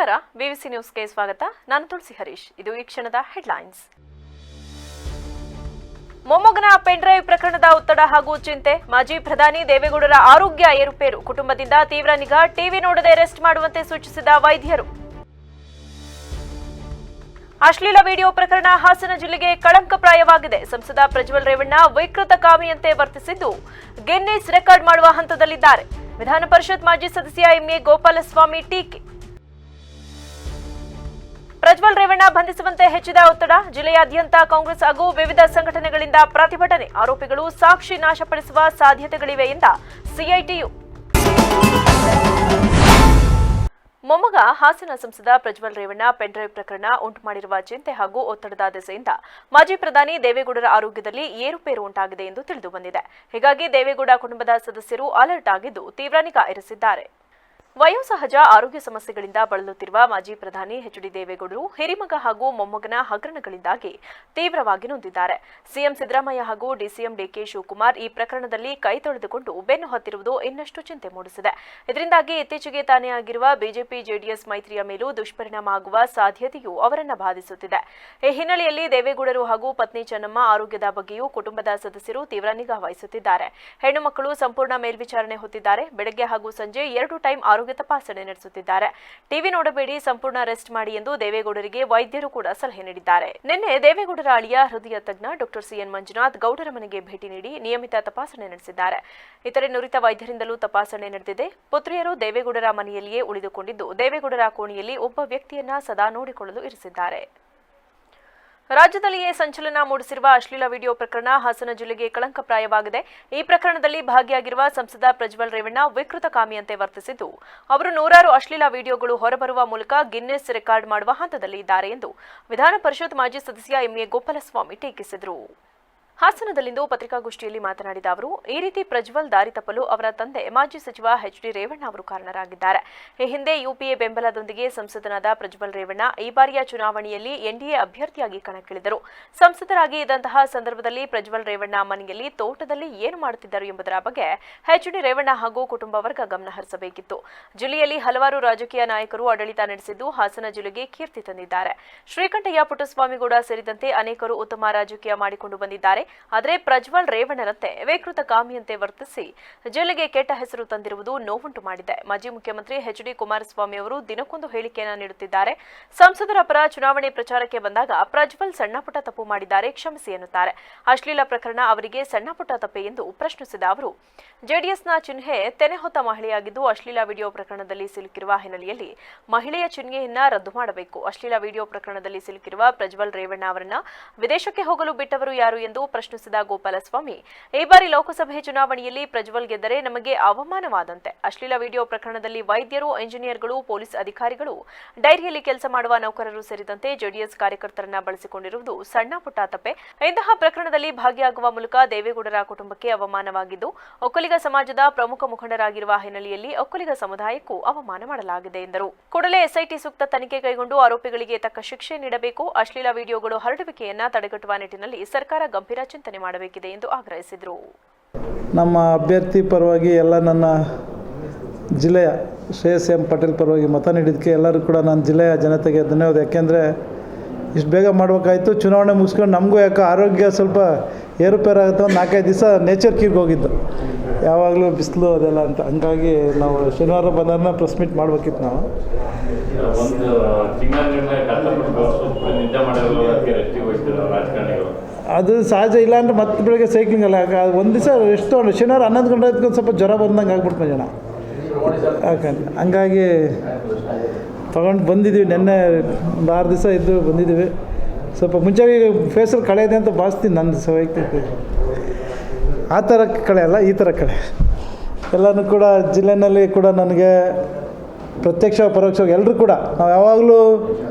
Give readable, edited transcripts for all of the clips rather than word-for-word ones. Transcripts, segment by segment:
ನಮಸ್ಕಾರ, ಬಿವಿಸಿ ನ್ಯೂಸ್ಗೆ ಸ್ವಾಗತ. ನಾನು ತುಳಸಿ ಹರೀಶ್. ಇದು ಈ ಕ್ಷಣದ ಹೆಡ್ಲೈನ್ಸ್. ಮೊಮ್ಮಗನ ಪೆನ್ಡ್ರೈವ್ ಪ್ರಕರಣದ ಒತ್ತಡ ಹಾಗೂ ಚಿಂತೆ. ಮಾಜಿ ಪ್ರಧಾನಿ ದೇವೇಗೌಡರ ಆರೋಗ್ಯ ಏರುಪೇರು. ಕುಟುಂಬದಿಂದ ತೀವ್ರ ನಿಗಾ. ಟಿವಿ ನೋಡದೆ ರೆಸ್ಟ್ ಮಾಡುವಂತೆ ಸೂಚಿಸಿದ ವೈದ್ಯರು. ಅಶ್ಲೀಲ ವಿಡಿಯೋ ಪ್ರಕರಣ ಹಾಸನ ಜಿಲ್ಲೆಗೆ ಕಳಂಕಪ್ರಾಯವಾಗಿದೆ. ಸಂಸದ ಪ್ರಜ್ವಲ್ ರೇವಣ್ಣ ವಿಕೃತ ಕಾಮಿಯಂತೆ ವರ್ತಿಸಿದ್ದು ಗಿನ್ನಿಸ್ ರೆಕಾರ್ಡ್ ಮಾಡುವ ಹಂತದಲ್ಲಿದ್ದಾರೆ. ವಿಧಾನ ಪರಿಷತ್ ಮಾಜಿ ಸದಸ್ಯ ಎಂಎ ಗೋಪಾಲಸ್ವಾಮಿ ಟೀಕೆ. ಪ್ರಜ್ವಲ್ ರೇವಣ್ಣ ಬಂಧಿಸುವಂತೆ ಹೆಚ್ಚಿದ ಒತ್ತಡ. ಜಿಲ್ಲೆಯಾದ್ಯಂತ ಕಾಂಗ್ರೆಸ್ ಹಾಗೂ ವಿವಿಧ ಸಂಘಟನೆಗಳಿಂದ ಪ್ರತಿಭಟನೆ. ಆರೋಪಿಗಳು ಸಾಕ್ಷಿ ನಾಶಪಡಿಸುವ ಸಾಧ್ಯತೆಗಳಿವೆ ಎಂದ ಸಿಐಟಿಯು. ಮೊಮ್ಮಗ ಹಾಸನ ಸಂಸದ ಪ್ರಜ್ವಲ್ ರೇವಣ್ಣ ಪೆನ್ಡ್ರೈವ್ ಪ್ರಕರಣ ಉಂಟು ಮಾಡಿರುವ ಚಿಂತೆ ಹಾಗೂ ಒತ್ತಡದ ದೆಸೆಯಿಂದ ಮಾಜಿ ಪ್ರಧಾನಿ ದೇವೇಗೌಡರ ಆರೋಗ್ಯದಲ್ಲಿ ಏರುಪೇರು ಉಂಟಾಗಿದೆ ಎಂದು ತಿಳಿದು ಬಂದಿದೆ. ಹೀಗಾಗಿ ದೇವೇಗೌಡ ಕುಟುಂಬದ ಸದಸ್ಯರು ಅಲರ್ಟ್ ಆಗಿದ್ದು ತೀವ್ರ ನಿಗಾ ಇರಿಸಿದ್ದಾರೆ. ವಯೋಸಹಜ ಆರೋಗ್ಯ ಸಮಸ್ಯೆಗಳಿಂದ ಬಳಲುತ್ತಿರುವ ಮಾಜಿ ಪ್ರಧಾನಿ ಎಚ್ಡಿ ದೇವೇಗೌಡರು ಹಿರಿಮಗ ಹಾಗೂ ಮೊಮ್ಮಗನ ಹಗರಣಗಳಿಂದಾಗಿ ತೀವ್ರವಾಗಿ ನೊಂದಿದ್ದಾರೆ. ಸಿಎಂ ಸಿದ್ದರಾಮಯ್ಯ ಹಾಗೂ ಡಿಸಿಎಂ ಡಿಕೆ ಶಿವಕುಮಾರ್ ಈ ಪ್ರಕರಣದಲ್ಲಿ ಕೈ ತೊಳೆದುಕೊಂಡು ಬೆನ್ನು ಹತ್ತಿರುವುದು ಇನ್ನಷ್ಟು ಚಿಂತೆ ಮೂಡಿಸಿದೆ. ಇದರಿಂದಾಗಿ ಇತ್ತೀಚೆಗೆ ತಾನೇ ಆಗಿರುವ ಬಿಜೆಪಿ ಜೆಡಿಎಸ್ ಮೈತ್ರಿಯ ಮೇಲೂ ದುಷ್ಪರಿಣಾಮ ಆಗುವ ಸಾಧ್ಯತೆಯೂ ಅವರನ್ನ ಬಾಧಿಸುತ್ತಿದೆ. ಈ ಹಿನ್ನೆಲೆಯಲ್ಲಿ ದೇವೇಗೌಡರು ಹಾಗೂ ಪತ್ನಿ ಚೆನ್ನಮ್ಮ ಆರೋಗ್ಯದ ಬಗ್ಗೆಯೂ ಕುಟುಂಬದ ಸದಸ್ಯರು ತೀವ್ರ ನಿಗಾ ವಹಿಸುತ್ತಿದ್ದಾರೆ. ಹೆಣ್ಣು ಮಕ್ಕಳು ಸಂಪೂರ್ಣ ಮೇಲ್ವಿಚಾರಣೆ ಹೊತ್ತಿದ್ದಾರೆ. ಬೆಳಗ್ಗೆ ಹಾಗೂ ಸಂಜೆ 2 ಟೈಮ್ ಆರೋಗ್ಯ ತಪಾಸಣೆ ನಡೆಸುತ್ತಿದ್ದಾರೆ. ಟಿವಿ ನೋಡಬೇಡಿ, ಸಂಪೂರ್ಣ ರೆಸ್ಟ್ ಮಾಡಿ ಎಂದು ದೇವೇಗೌಡರಿಗೆ ವೈದ್ಯರು ಕೂಡ ಸಲಹೆ ನೀಡಿದ್ದಾರೆ. ನಿನ್ನೆ ದೇವೇಗೌಡರ ಅಳಿಯ ಹೃದಯ ತಜ್ಞ ಡಾಕ್ಟರ್ ಸಿಎನ್ ಮಂಜುನಾಥ್ ಗೌಡರ ಮನೆಗೆ ಭೇಟಿ ನೀಡಿ ನಿಯಮಿತ ತಪಾಸಣೆ ನಡೆಸಿದ್ದಾರೆ. ಇತರೆ ನುರಿತ ವೈದ್ಯರಿಂದಲೂ ತಪಾಸಣೆ ನಡೆದಿದೆ. ಪುತ್ರಿಯರು ದೇವೇಗೌಡರ ಮನೆಯಲ್ಲಿಯೇ ಉಳಿದುಕೊಂಡಿದ್ದು ದೇವೇಗೌಡರ ಕೋಣೆಯಲ್ಲಿ ಒಬ್ಬ ವ್ಯಕ್ತಿಯನ್ನ ಸದಾ ನೋಡಿಕೊಳ್ಳಲು ಇರಿಸಿದ್ದಾರೆ. ರಾಜ್ಯದಲ್ಲಿಯೇ ಸಂಚಲನ ಮೂಡಿಸಿರುವ ಅಶ್ಲೀಲ ವಿಡಿಯೋ ಪ್ರಕರಣ ಹಾಸನ ಜಿಲ್ಲೆಗೆ ಕಳಂಕಪ್ರಾಯವಾಗಿದೆ. ಈ ಪ್ರಕರಣದಲ್ಲಿ ಭಾಗಿಯಾಗಿರುವ ಸಂಸದ ಪ್ರಜ್ವಲ್ ರೇವಣ್ಣ ವಿಕೃತ ಕಾಮಿಯಂತೆ ವರ್ತಿಸಿದ್ದು ಅವರು ನೂರಾರು ಅಶ್ಲೀಲ ವಿಡಿಯೋಗಳು ಹೊರಬರುವ ಮೂಲಕ ಗಿನ್ನಿಸ್ ರೆಕಾರ್ಡ್ ಮಾಡುವ ಹಂತದಲ್ಲಿ ಇದ್ದಾರೆ ಎಂದು ವಿಧಾನ ಪರಿಷತ್ ಮಾಜಿ ಸದಸ್ಯ ಎಂಎ ಗೋಪಾಲಸ್ವಾಮಿ ಟೀಕಿಸಿದರು. ಹಾಸನದಲ್ಲಿಂದು ಪತ್ರಿಕಾಗೋಷ್ಠಿಯಲ್ಲಿ ಮಾತನಾಡಿದ ಅವರು, ಈ ರೀತಿ ಪ್ರಜ್ವಲ್ ದಾರಿ ತಪ್ಪಲು ಅವರ ತಂದೆ ಮಾಜಿ ಸಚಿವ ಎಚ್ಡಿ ರೇವಣ್ಣ ಅವರು ಕಾರಣರಾಗಿದ್ದಾರೆ. ಈ ಹಿಂದೆ ಯುಪಿಎ ಬೆಂಬಲದೊಂದಿಗೆ ಸಂಸದನಾದ ಪ್ರಜ್ವಲ್ ರೇವಣ್ಣ ಈ ಬಾರಿಯ ಚುನಾವಣೆಯಲ್ಲಿ ಎನ್ಡಿಎ ಅಭ್ಯರ್ಥಿಯಾಗಿ ಕಣಕ್ಕಿಳಿದರು. ಸಂಸದರಾಗಿ ಇದ್ದಂತಹ ಸಂದರ್ಭದಲ್ಲಿ ಪ್ರಜ್ವಲ್ ರೇವಣ್ಣ ಮನೆಯಲ್ಲಿ ತೋಟದಲ್ಲಿ ಏನು ಮಾಡುತ್ತಿದ್ದರು ಎಂಬುದರ ಬಗ್ಗೆ ಎಚ್ಡಿ ರೇವಣ್ಣ ಹಾಗೂ ಕುಟುಂಬ ವರ್ಗ ಗಮನ ಹರಿಸಬೇಕಿತ್ತು. ಜಿಲ್ಲೆಯಲ್ಲಿ ಹಲವಾರು ರಾಜಕೀಯ ನಾಯಕರು ಆಡಳಿತ ನಡೆಸಿದ್ದು ಹಾಸನ ಜಿಲ್ಲೆಗೆ ಕೀರ್ತಿ ತಂದಿದ್ದಾರೆ. ಶ್ರೀಕಂಠಯ್ಯ ಪುಟ್ಟಸ್ವಾಮಿಗೌಡ ಸೇರಿದಂತೆ ಅನೇಕರು ಉತ್ತಮ ರಾಜಕೀಯ ಮಾಡಿಕೊಂಡು ಬಂದಿದ್ದಾರೆ. ಆದರೆ ಪ್ರಜ್ವಲ್ ರೇವಣ್ಣರಂತೆ ವಿಕೃತ ಕಾಮಿಯಂತೆ ವರ್ತಿಸಿ ಜಿಲ್ಲೆಗೆ ಕೆಟ್ಟ ಹೆಸರು ತಂದಿರುವುದು ನೋವುಂಟು ಮಾಡಿದೆ. ಮಾಜಿ ಮುಖ್ಯಮಂತ್ರಿ ಎಚ್ಡಿ ಕುಮಾರಸ್ವಾಮಿ ಅವರು ದಿನಕ್ಕೊಂದು ಹೇಳಿಕೆಯನ್ನು ನೀಡುತ್ತಿದ್ದಾರೆ. ಸಂಸದರ ಪರ ಚುನಾವಣೆ ಪ್ರಚಾರಕ್ಕೆ ಬಂದಾಗ ಪ್ರಜ್ವಲ್ ಸಣ್ಣಪುಟ್ಟ ತಪ್ಪು ಮಾಡಿದ್ದಾರೆ, ಕ್ಷಮಿಸಿ ಎನ್ನುತ್ತಾರೆ. ಅಶ್ಲೀಲ ಪ್ರಕರಣ ಅವರಿಗೆ ಸಣ್ಣಪುಟ್ಟ ತಪ್ಪೆ ಎಂದು ಪ್ರಶ್ನಿಸಿದ ಅವರು, ಜೆಡಿಎಸ್ನ ಚಿಹ್ನೆ ತೆನೆ ಹೊತ್ತ ಮಹಿಳೆಯಾಗಿದ್ದು ಅಶ್ಲೀಲ ವಿಡಿಯೋ ಪ್ರಕರಣದಲ್ಲಿ ಸಿಲುಕಿರುವ ಹಿನ್ನೆಲೆಯಲ್ಲಿ ಮಹಿಳೆಯ ಚಿಹ್ನೆಯನ್ನ ರದ್ದು ಮಾಡಬೇಕು. ಅಶ್ಲೀಲ ವಿಡಿಯೋ ಪ್ರಕರಣದಲ್ಲಿ ಸಿಲುಕಿರುವ ಪ್ರಜ್ವಲ್ ರೇವಣ್ಣ ಅವರನ್ನ ವಿದೇಶಕ್ಕೆ ಹೋಗಲು ಬಿಟ್ಟವರು ಯಾರು ಎಂದು ಪ್ರಶ್ನಿಸಿದ ಗೋಪಾಲಸ್ವಾಮಿ, ಈ ಬಾರಿ ಲೋಕಸಭೆ ಚುನಾವಣೆಯಲ್ಲಿ ಪ್ರಜ್ವಲ್ ಗೆದ್ದರೆ ನಮಗೆ ಅವಮಾನವಾದಂತೆ. ಅಶ್ಲೀಲ ವಿಡಿಯೋ ಪ್ರಕರಣದಲ್ಲಿ ವೈದ್ಯರು, ಇಂಜಿನಿಯರ್ಗಳು, ಪೊಲೀಸ್ ಅಧಿಕಾರಿಗಳು, ಡೈರಿಯಲ್ಲಿ ಕೆಲಸ ಮಾಡುವ ನೌಕರರು ಸೇರಿದಂತೆ ಜೆಡಿಎಸ್ ಕಾರ್ಯಕರ್ತರನ್ನ ಬಳಸಿಕೊಂಡಿರುವುದು ಸಣ್ಣ ಪುಟ್ಟ ತಪ್ಪೆ. ಇಂತಹ ಪ್ರಕರಣದಲ್ಲಿ ಭಾಗಿಯಾಗುವ ಮೂಲಕ ದೇವೇಗೌಡರ ಕುಟುಂಬಕ್ಕೆ ಅವಮಾನವಾಗಿದ್ದು ಒಕ್ಕಲಿಗ ಸಮಾಜದ ಪ್ರಮುಖ ಮುಖಂಡರಾಗಿರುವ ಹಿನ್ನೆಲೆಯಲ್ಲಿ ಒಕ್ಕಲಿಗ ಸಮುದಾಯಕ್ಕೂ ಅವಮಾನ ಮಾಡಲಾಗಿದೆ ಎಂದರು. ಕೂಡಲೇ ಎಸ್ಐಟಿ ಸೂಕ್ತ ತನಿಖೆ ಕೈಗೊಂಡು ಆರೋಪಿಗಳಿಗೆ ತಕ್ಕ ಶಿಕ್ಷೆ ನೀಡಬೇಕು. ಅಶ್ಲೀಲ ವಿಡಿಯೋಗಳು ಹರಡುವಿಕೆಯನ್ನ ತಡೆಗಟ್ಟುವ ನಿಟ್ಟಿನಲ್ಲಿ ಸರ್ಕಾರ ಗಂಭೀರ ಚಿಂತನೆ ಮಾಡಬೇಕಿದೆ ಎಂದು ಆಗ್ರಹಿಸಿದರು. ನಮ್ಮ ಅಭ್ಯರ್ಥಿ ಪರವಾಗಿ ಎಲ್ಲ ನನ್ನ ಜಿಲ್ಲೆಯ ಶ್ರೇಯಸ್ ಎಂ ಪಟೇಲ್ ಪರವಾಗಿ ಮತ ನೀಡಿದ್ದಕ್ಕೆ ಎಲ್ಲರೂ ಕೂಡ ನನ್ನ ಜಿಲ್ಲೆಯ ಜನತೆಗೆ ಧನ್ಯವಾದ. ಯಾಕೆಂದರೆ ಇಷ್ಟು ಬೇಗ ಮಾಡಬೇಕಾಯ್ತು. ಚುನಾವಣೆ ಮುಗಿಸ್ಕೊಂಡು ನಮಗೂ ಯಾಕೆ ಆರೋಗ್ಯ ಸ್ವಲ್ಪ ಏರುಪೇರಾಗುತ್ತೆ. ಒಂದು 4-5 ದಿವಸ ನೇಚರ್ ಕೀರ್ಗೆ ಹೋಗಿದ್ದು, ಯಾವಾಗಲೂ ಬಿಸಿಲು ಅದೆಲ್ಲ ಅಂತ. ಹಂಗಾಗಿ ನಾವು ಶನಿವಾರ ಬಂದಾರನ್ನ ಪ್ರೆಸ್ ಮೀಟ್ ಮಾಡ್ಬೇಕಿತ್ತು. ನಾವು ಅದು ಸಹಜ. ಇಲ್ಲಾಂದ್ರೆ ಮತ್ತೆ ಬೆಳಗ್ಗೆ ಸೈಕ್ಲಿಂಗ್ ಅಲ್ಲ, ಒಂದು ದಿವಸ ರೆಸ್ಟ್ ತೊಗೊಂಡು ಶನಿವಾರ 11 ಗಂಟೆ ಆದ್ಕೊಂಡು ಸ್ವಲ್ಪ ಜ್ವರ ಬಂದಂಗೆ ಆಗ್ಬಿಡ್ತು ಜನ. ಯಾಕಂದ್ರೆ ಹಂಗಾಗಿ ತೊಗೊಂಡು ಬಂದಿದ್ದೀವಿ. ನೆನ್ನೆ ಒಂದು 6 ದಿವಸ ಇದ್ದು ಬಂದಿದ್ದೀವಿ. ಸ್ವಲ್ಪ ಮುಂಚೆಗೆ ಫೇಸಲ್ಲಿ ಕಳೆ ಇದೆ ಅಂತ ಭಾವಿಸ್ತೀನಿ. ನನ್ನ ವೈಯಕ್ತಿಕ ಆ ಥರ ಕಳೆ ಅಲ್ಲ, ಈ ಥರ ಕಳೆ ಎಲ್ಲನೂ ಕೂಡ ಜಿಲ್ಲೆಯಲ್ಲಿ ಕೂಡ ನನಗೆ ಪ್ರತ್ಯಕ್ಷ ಪರೋಕ್ಷವಾಗಿ ಎಲ್ಲರೂ ಕೂಡ ನಾವು ಯಾವಾಗಲೂ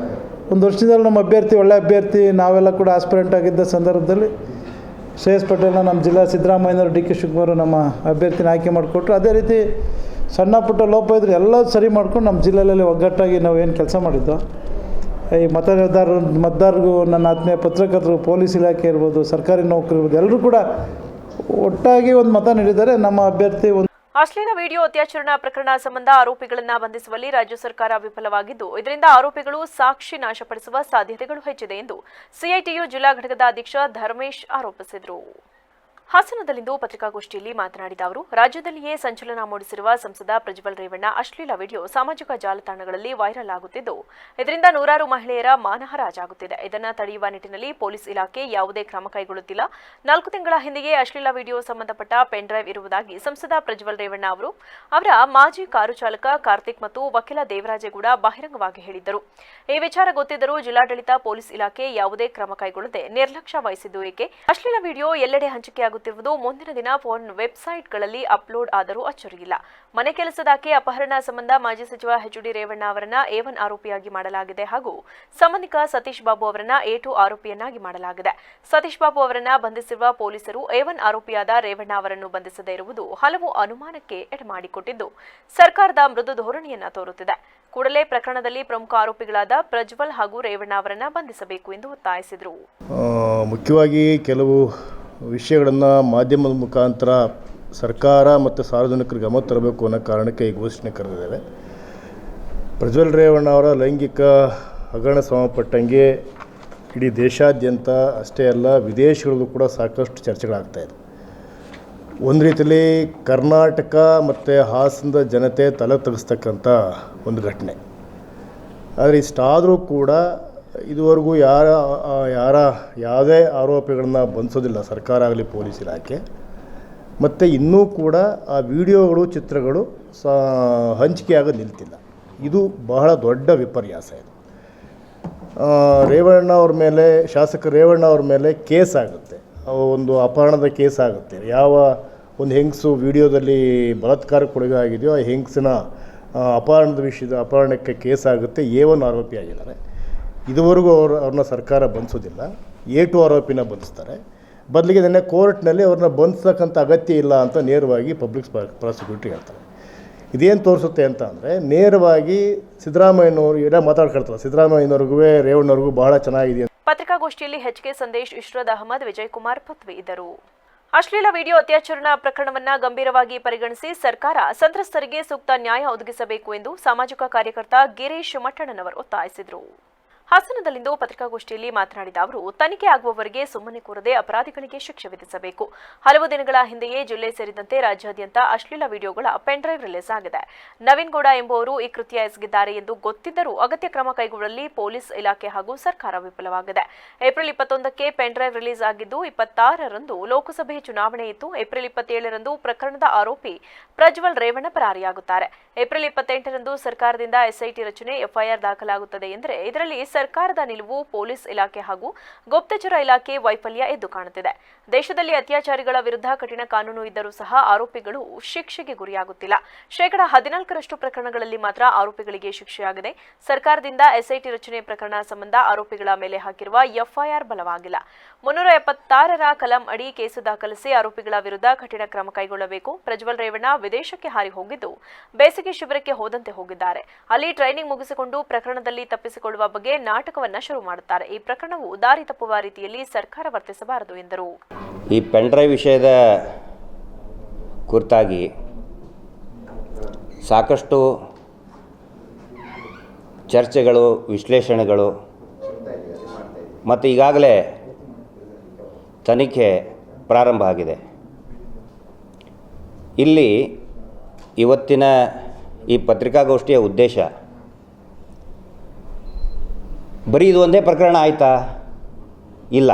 ಒಂದು ವರ್ಷದಲ್ಲಿ ನಮ್ಮ ಅಭ್ಯರ್ಥಿ ಒಳ್ಳೆ ಅಭ್ಯರ್ಥಿ, ನಾವೆಲ್ಲ ಕೂಡ ಆಸ್ಪಿರೆಂಟ್ ಆಗಿದ್ದ ಸಂದರ್ಭದಲ್ಲಿ ಶ್ರೇಯಸ್ ಪಟೇಲ್ನ ನಮ್ಮ ಜಿಲ್ಲಾ ಸಿದ್ದರಾಮಯ್ಯನವರು, ಡಿ ಕೆ ಶಿವಕುಮಾರ್ ನಮ್ಮ ಅಭ್ಯರ್ಥಿನ ಆಯ್ಕೆ ಮಾಡಿಕೊಟ್ರು. ಅದೇ ರೀತಿ ಸಣ್ಣ ಪುಟ್ಟ ಲೋಪ ಇದ್ದರೆ ಎಲ್ಲ ಸರಿ ಮಾಡ್ಕೊಂಡು ನಮ್ಮ ಜಿಲ್ಲೆಯಲ್ಲಿ ಒಗ್ಗಟ್ಟಾಗಿ ನಾವು ಏನು ಕೆಲಸ ಮಾಡಿದ್ದೋ, ಈ ಮತದಾರರಿಗೂ, ನನ್ನ ಆತ್ಮೀಯ ಪತ್ರಕರ್ತರು, ಪೊಲೀಸ್ ಇಲಾಖೆ ಇರ್ಬೋದು, ಸರ್ಕಾರಿ ನೌಕರು ಇರ್ಬೋದು, ಎಲ್ಲರೂ ಕೂಡ ಒಟ್ಟಾಗಿ ಒಂದು ಮತ ನೀಡಿದ್ದಾರೆ. ನಮ್ಮ ಅಭ್ಯರ್ಥಿ ಅಶ್ಲೀಲ ವಿಡಿಯೋ ಅತ್ಯಾಚಾರ ಪ್ರಕರಣ ಸಂಬಂಧ ಆರೋಪಿಗಳನ್ನು ಬಂಧಿಸುವಲ್ಲಿ ರಾಜ್ಯ ಸರ್ಕಾರ ವಿಫಲವಾಗಿದ್ದು, ಇದರಿಂದ ಆರೋಪಿಗಳು ಸಾಕ್ಷಿ ನಾಶಪಡಿಸುವ ಸಾಧ್ಯತೆಗಳು ಹೆಚ್ಚಿದೆ ಎಂದು ಸಿಐಟಿಯು ಜಿಲ್ಲಾ ಘಟಕದ ಅಧ್ಯಕ್ಷ ಧರ್ಮೇಶ್ ಆರೋಪಿಸಿದರು. ಹಾಸನದಲ್ಲಿಂದು ಪತ್ರಿಕಾಗೋಷ್ಠಿಯಲ್ಲಿ ಮಾತನಾಡಿದ ಅವರು, ರಾಜ್ಯದಲ್ಲಿಯೇ ಸಂಚಲನ ಮೂಡಿಸಿರುವ ಸಂಸದ ಪ್ರಜ್ವಲ್ ರೇವಣ್ಣ ಅಶ್ಲೀಲ ವಿಡಿಯೋ ಸಾಮಾಜಿಕ ಜಾಲತಾಣಗಳಲ್ಲಿ ವೈರಲ್ ಆಗುತ್ತಿದ್ದು, ಇದರಿಂದ ನೂರಾರು ಮಹಿಳೆಯರ ಮಾನಹರಾಜಾಗುತ್ತಿದೆ. ಇದನ್ನು ತಡೆಯುವ ನಿಟ್ಟಿನಲ್ಲಿ ಪೊಲೀಸ್ ಇಲಾಖೆ ಯಾವುದೇ ಕ್ರಮ ಕೈಗೊಳ್ಳುತ್ತಿಲ್ಲ. 4 ತಿಂಗಳ ಹಿಂದೆಯೇ ಅಶ್ಲೀಲ ವಿಡಿಯೋ ಸಂಬಂಧಪಟ್ಟ ಪೆನ್ ಡ್ರೈವ್ ಇರುವುದಾಗಿ ಸಂಸದ ಪ್ರಜ್ವಲ್ ರೇವಣ್ಣ ಅವರು ಅವರ ಮಾಜಿ ಕಾರು ಚಾಲಕ ಕಾರ್ತಿಕ್ ಮತ್ತು ವಕೀಲ ದೇವರಾಜೇಗೌಡ ಬಹಿರಂಗವಾಗಿ ಹೇಳಿದ್ದರು. ಈ ವಿಚಾರ ಗೊತ್ತಿದ್ದರೂ ಜಿಲ್ಲಾಡಳಿತ ಪೊಲೀಸ್ ಇಲಾಖೆ ಯಾವುದೇ ಕ್ರಮ ಕೈಗೊಳ್ಳದೆ ನಿರ್ಲಕ್ಷ್ಯ ವಹಿಸಿದ್ದು ಏಕೆ? ಅಶ್ಲೀಲ ವಿಡಿಯೋ ಎಲ್ಲೆಡೆ ಹಂಚಿಕೆಯಾಗುತ್ತಿರುವುದು ಮುಂದಿನ ದಿನ ಫೋನ್ ವೆಬ್ಸೈಟ್ಗಳಲ್ಲಿ ಅಪ್ಲೋಡ್ ಆದರೂ ಅಚ್ಚರಿಯಿಲ್ಲ. ಮನೆ ಕೆಲಸದಾಕೆ ಅಪಹರಣ ಸಂಬಂಧ ಮಾಜಿ ಸಚಿವ ಎಚ್.ಡಿ. ರೇವಣ್ಣ ಅವರನ್ನ A1 ಆರೋಪಿಯಾಗಿ ಮಾಡಲಾಗಿದೆ ಹಾಗೂ ಸಂಬಂಧಿಕ ಸತೀಶ್ ಬಾಬು ಅವರನ್ನ A2 ಆರೋಪಿಯನ್ನಾಗಿ ಮಾಡಲಾಗಿದೆ. ಸತೀಶ್ ಬಾಬು ಅವರನ್ನ ಬಂಧಿಸಿರುವ ಪೊಲೀಸರು A1 ಆರೋಪಿಯಾದ ರೇವಣ್ಣ ಅವರನ್ನು ಬಂಧಿಸದೇ ಇರುವುದು ಹಲವು ಅನುಮಾನಕ್ಕೆ ಎಡೆಮಾಡಿಕೊಟ್ಟಿದ್ದು, ಸರ್ಕಾರದ ಮೃದು ಧೋರಣೆಯನ್ನ ತೋರುತ್ತಿದೆ. ಕೂಡಲೇ ಪ್ರಕರಣದಲ್ಲಿ ಪ್ರಮುಖ ಆರೋಪಿಗಳಾದ ಪ್ರಜ್ವಲ್ ಹಾಗೂ ರೇವಣ್ಣ ಅವರನ್ನ ಬಂಧಿಸಬೇಕು ಎಂದು ಒತ್ತಾಯಿಸಿದರು. ಮುಖ್ಯವಾಗಿ ಕೆಲವು ವಿಷಯಗಳನ್ನು ಮಾಧ್ಯಮದ ಮುಖಾಂತರ ಸರ್ಕಾರ ಮತ್ತು ಸಾರ್ವಜನಿಕರಿಗೆ ಗಮನ ತರಬೇಕು ಅನ್ನೋ ಕಾರಣಕ್ಕೆ ಈ ಘೋಷಣೆ ಕರೆದಿದ್ದೇವೆ. ಪ್ರಜ್ವಲ್ ರೇವಣ್ಣ ಅವರ ಲೈಂಗಿಕ ಹಗರಣ ಸಂಬಂಧಪಟ್ಟಂಗೆ ಇಡೀ ದೇಶಾದ್ಯಂತ ಅಷ್ಟೇ ಅಲ್ಲ ವಿದೇಶಗಳಲ್ಲೂ ಕೂಡ ಸಾಕಷ್ಟು ಚರ್ಚೆಗಳಾಗ್ತಾಯಿದೆ. ಒಂದು ರೀತಿಯಲ್ಲಿ ಕರ್ನಾಟಕ ಮತ್ತು ಹಾಸನದ ಜನತೆ ತಲೆ ತಗ್ಗಿಸ್ತಕ್ಕಂಥ ಒಂದು ಘಟನೆ. ಆದರೆ ಇಷ್ಟಾದರೂ ಕೂಡ ಇದುವರೆಗೂ ಯಾವುದೇ ಆರೋಪಿಗಳನ್ನ ಬಂಧಿಸೋದಿಲ್ಲ ಸರ್ಕಾರ ಆಗಲಿ ಪೊಲೀಸ್ ಇಲಾಖೆ. ಮತ್ತು ಇನ್ನೂ ಕೂಡ ಆ ವಿಡಿಯೋಗಳು ಚಿತ್ರಗಳು ಹಂಚಿಕೆಯಾಗೋದು ನಿಲ್ತಿಲ್ಲ. ಇದು ಬಹಳ ದೊಡ್ಡ ವಿಪರ್ಯಾಸ ಇದು. ರೇವಣ್ಣ ಅವ್ರ ಮೇಲೆ, ಶಾಸಕ ರೇವಣ್ಣ ಅವ್ರ ಮೇಲೆ ಕೇಸ್ ಆಗುತ್ತೆ, ಒಂದು ಅಪಹರಣದ ಕೇಸ್ ಆಗುತ್ತೆ. ಯಾವ ಒಂದು ಹೆಂಗಸು ವಿಡಿಯೋದಲ್ಲಿ ಬಲಾತ್ಕಾರಕ್ಕೆ ಒಳಗಾಗಿದೆಯೋ ಆ ಹೆಂಗಸಿನ ಅಪಹರಣದ ವಿಷಯದ ಅಪಹರಣಕ್ಕೆ ಕೇಸ್ ಆಗುತ್ತೆ. A1 ಆರೋಪಿ ಆಗಿದ್ದಾರೆ. ಇದುವರೆಗೂ ಅವ್ರನ್ನ ಸರ್ಕಾರ ಬಂಧಿಸೋದಿಲ್ಲ. A2 ಆರೋಪಿನ ಬಂಧಿಸ್ತಾರೆ. ಬದಲಿಗೆ ನೆನ್ನೆ ಕೋರ್ಟ್ನಲ್ಲಿ ಅವ್ರನ್ನ ಬಂಧಿಸೋಕ್ಕಂಥ ಅಗತ್ಯ ಇಲ್ಲ ಅಂತ ನೇರವಾಗಿ ಪಬ್ಲಿಕ್ ಪ್ರಾಸಿಕ್ಯೂಟರ್ ಹೇಳ್ತಾರೆ. ಇದೇನು ತೋರಿಸುತ್ತೆ ಅಂತ ಅಂದರೆ, ನೇರವಾಗಿ ಸಿದ್ದರಾಮಯ್ಯನವರು ಎಲ್ಲ ಮಾತಾಡ್ಕೊಳ್ತಾರೆ. ಸಿದ್ದರಾಮಯ್ಯನವ್ರಿಗೂ ರೇವಣ್ಣವ್ರಿಗೂ ಬಹಳ ಚೆನ್ನಾಗಿದೆ. ಪತ್ರಿಕಾಗೋಷ್ಠಿಯಲ್ಲಿ HK ಸಂದೇಶ್, ಇಶ್ರದ್ ಅಹಮದ್, ವಿಜಯ್ ಕುಮಾರ್ ಪತ್ವಿ ಇದ್ದರು. ಅಶ್ಲೀಲ ವಿಡಿಯೋ ಅತ್ಯಾಚಾರ ಪ್ರಕರಣವನ್ನು ಗಂಭೀರವಾಗಿ ಪರಿಗಣಿಸಿ ಸರ್ಕಾರ ಸಂತ್ರಸ್ತರಿಗೆ ಸೂಕ್ತ ನ್ಯಾಯ ಒದಗಿಸಬೇಕು ಎಂದು ಸಾಮಾಜಿಕ ಕಾರ್ಯಕರ್ತ ಗಿರೀಶ್ ಮಟ್ಟಣ್ಣನವರು ಒತ್ತಾಯಿಸಿದರು. ಹಾಸನದಲ್ಲಿಂದು ಪತ್ರಿಕಾಗೋಷ್ಠಿಯಲ್ಲಿ ಮಾತನಾಡಿದ ಅವರು, ತನಿಖೆ ಆಗುವವರೆಗೆ ಸುಮ್ಮನೆ ಕೂರದೆ ಅಪರಾಧಿಗಳಿಗೆ ಶಿಕ್ಷೆ ವಿಧಿಸಬೇಕು. ಹಲವು ದಿನಗಳ ಹಿಂದೆಯೇ ಜಿಲ್ಲೆ ಸೇರಿದಂತೆ ರಾಜ್ಯಾದ್ಯಂತ ಅಶ್ಲೀಲ ವಿಡಿಯೋಗಳ ಪೆನ್ ಡ್ರೈವ್ ರಿಲೀಸ್ ಆಗಿದೆ. ನವೀನ್ ಗೌಡ ಎಂಬುವರು ಈ ಕೃತ್ಯ ಎಸಗಿದ್ದಾರೆ ಎಂದು ಗೊತ್ತಿದ್ದರೂ ಅಗತ್ಯ ಕ್ರಮ ಕೈಗೊಳ್ಳಲಿ ಪೊಲೀಸ್ ಇಲಾಖೆ ಹಾಗೂ ಸರ್ಕಾರ ವಿಫಲವಾಗಿದೆ. ಏಪ್ರಿಲ್ 21ಕ್ಕೆ ಪೆನ್ ಡ್ರೈವ್ ರಿಲೀಸ್ ಆಗಿದ್ದು, 26ರಂದು ಲೋಕಸಭೆ ಚುನಾವಣೆ ಇತ್ತು. ಏಪ್ರಿಲ್ 27ರಂದು ಪ್ರಕರಣದ ಆರೋಪಿ ಪ್ರಜ್ವಲ್ ರೇವಣ್ಣ ಪರಾರಿಯಾಗುತ್ತಾರೆ. ಏಪ್ರಿಲ್ 28ರಂದು ಸರ್ಕಾರದಿಂದ SIT ರಚನೆ, FIR ದಾಖಲಾಗುತ್ತದೆ ಎಂದರೆ ಇದರಲ್ಲಿ ಸರ್ಕಾರದ ನಿಲುವು, ಪೊಲೀಸ್ ಇಲಾಖೆ ಹಾಗೂ ಗುಪ್ತಚರ ಇಲಾಖೆ ವೈಫಲ್ಯ ಎದ್ದು ಕಾಣುತ್ತಿದೆ. ದೇಶದಲ್ಲಿ ಅತ್ಯಾಚಾರಿಗಳ ವಿರುದ್ಧ ಕಠಿಣ ಕಾನೂನು ಇದ್ದರೂ ಸಹ ಆರೋಪಿಗಳು ಶಿಕ್ಷೆಗೆ ಗುರಿಯಾಗುತ್ತಿಲ್ಲ. 14% ಪ್ರಕರಣಗಳಲ್ಲಿ ಮಾತ್ರ ಆರೋಪಿಗಳಿಗೆ ಶಿಕ್ಷೆಯಾಗಿದೆ. ಸರ್ಕಾರದಿಂದ SIT ರಚನೆ ಪ್ರಕರಣ ಸಂಬಂಧ ಆರೋಪಿಗಳ ಮೇಲೆ ಹಾಕಿರುವ FIR ಬಲವಾಗಿಲ್ಲ. 376ರ ಕಲಂ ಅಡಿ ಕೇಸು ದಾಖಲಿಸಿ ಆರೋಪಿಗಳ ವಿರುದ್ಧ ಕಠಿಣ ಕ್ರಮ ಕೈಗೊಳ್ಳಬೇಕು. ಪ್ರಜ್ವಲ್ ರೇವಣ್ಣ ವಿದೇಶಕ್ಕೆ ಹಾರಿ ಹೋಗಿದ್ದು, ಬೇಸಿಗೆ ಶಿಬಿರಕ್ಕೆ ಹೋದಂತೆ ಹೋಗಿದ್ದಾರೆ. ಅಲ್ಲಿ ಟ್ರೈನಿಂಗ್ ಮುಗಿಸಿಕೊಂಡು ಪ್ರಕರಣದಲ್ಲಿ ತಪ್ಪಿಸಿಕೊಳ್ಳುವ ಬಗ್ಗೆ ನಾಟಕವನ್ನ ಶುರು ಮಾಡುತ್ತಾರೆ. ಈ ಪ್ರಕರಣವು ದಾರಿ ತಪ್ಪುವ ರೀತಿಯಲ್ಲಿ ಸರ್ಕಾರ ವರ್ತಿಸಬಾರದು ಎಂದರು. ಈ ಪೆನ್ ಡ್ರೈವ್ ವಿಷಯದ ಕುರಿತಾಗಿ ಸಾಕಷ್ಟು ಚರ್ಚೆಗಳು, ವಿಶ್ಲೇಷಣೆಗಳು ಮತ್ತು ಈಗಾಗಲೇ ತನಿಖೆ ಪ್ರಾರಂಭ ಆಗಿದೆ. ಇಲ್ಲಿ ಇವತ್ತಿನ ಈ ಪತ್ರಿಕಾಗೋಷ್ಠಿಯ ಉದ್ದೇಶ ಬರೀ ಇದು ಒಂದೇ ಪ್ರಕರಣ ಆಯಿತಾ? ಇಲ್ಲ.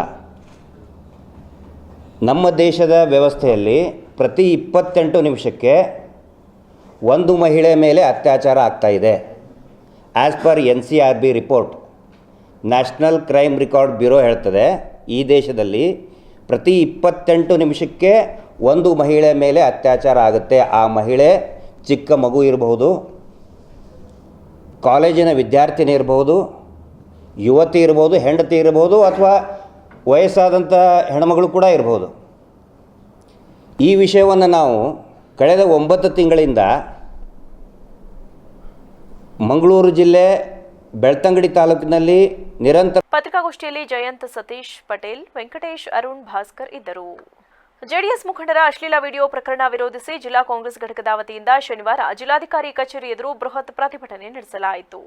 ನಮ್ಮ ದೇಶದ ವ್ಯವಸ್ಥೆಯಲ್ಲಿ ಪ್ರತಿ 28 ನಿಮಿಷಕ್ಕೆ ಒಂದು ಮಹಿಳೆ ಮೇಲೆ ಅತ್ಯಾಚಾರ ಆಗ್ತಾಯಿದೆ. As per NCRB report, national crime record bureau ಹೇಳ್ತದೆ, ಈ ದೇಶದಲ್ಲಿ ಪ್ರತಿ 28 ನಿಮಿಷಕ್ಕೆ ಒಂದು ಮಹಿಳೆ ಮೇಲೆ ಅತ್ಯಾಚಾರ ಆಗುತ್ತೆ. ಆ ಮಹಿಳೆ ಚಿಕ್ಕ ಮಗು ಇರಬಹುದು, ಕಾಲೇಜಿನ ವಿದ್ಯಾರ್ಥಿನಿ ಇರಬಹುದು, ಯುವತಿ ಇರ್ಬೋದು, ಹೆಂಡತಿ ಇರ್ಬೋದು, ಅಥವಾ ವಯಸ್ಸಾದಂಥ ಹೆಣ್ಮಗಳು ಕೂಡ ಇರ್ಬೋದು. ಈ ವಿಷಯವನ್ನು ನಾವು ಕಳೆದ 9 ತಿಂಗಳಿಂದ ಮಂಗಳೂರು ಜಿಲ್ಲೆ ಬೆಳ್ತಂಗಡಿ ತಾಲೂಕಿನಲ್ಲಿ ನಿರಂತರ ಪತ್ರಿಕಾಗೋಷ್ಠಿಯಲ್ಲಿ ಜಯಂತ್, ಸತೀಶ್, ಪಟೇಲ್, ವೆಂಕಟೇಶ್, ಅರುಣ್, ಭಾಸ್ಕರ್ ಇದ್ದರು. ಜೆಡಿಎಸ್ ಮುಖಂಡರ ಅಶ್ಲೀಲ ವಿಡಿಯೋ ಪ್ರಕರಣ ವಿರೋಧಿಸಿ ಜಿಲ್ಲಾ ಕಾಂಗ್ರೆಸ್ ಘಟಕದ ವತಿಯಿಂದ ಶನಿವಾರ ಜಿಲ್ಲಾಧಿಕಾರಿ ಕಚೇರಿ ಎದುರು ಬೃಹತ್ ಪ್ರತಿಭಟನೆ ನಡೆಸಲಾಯಿತು.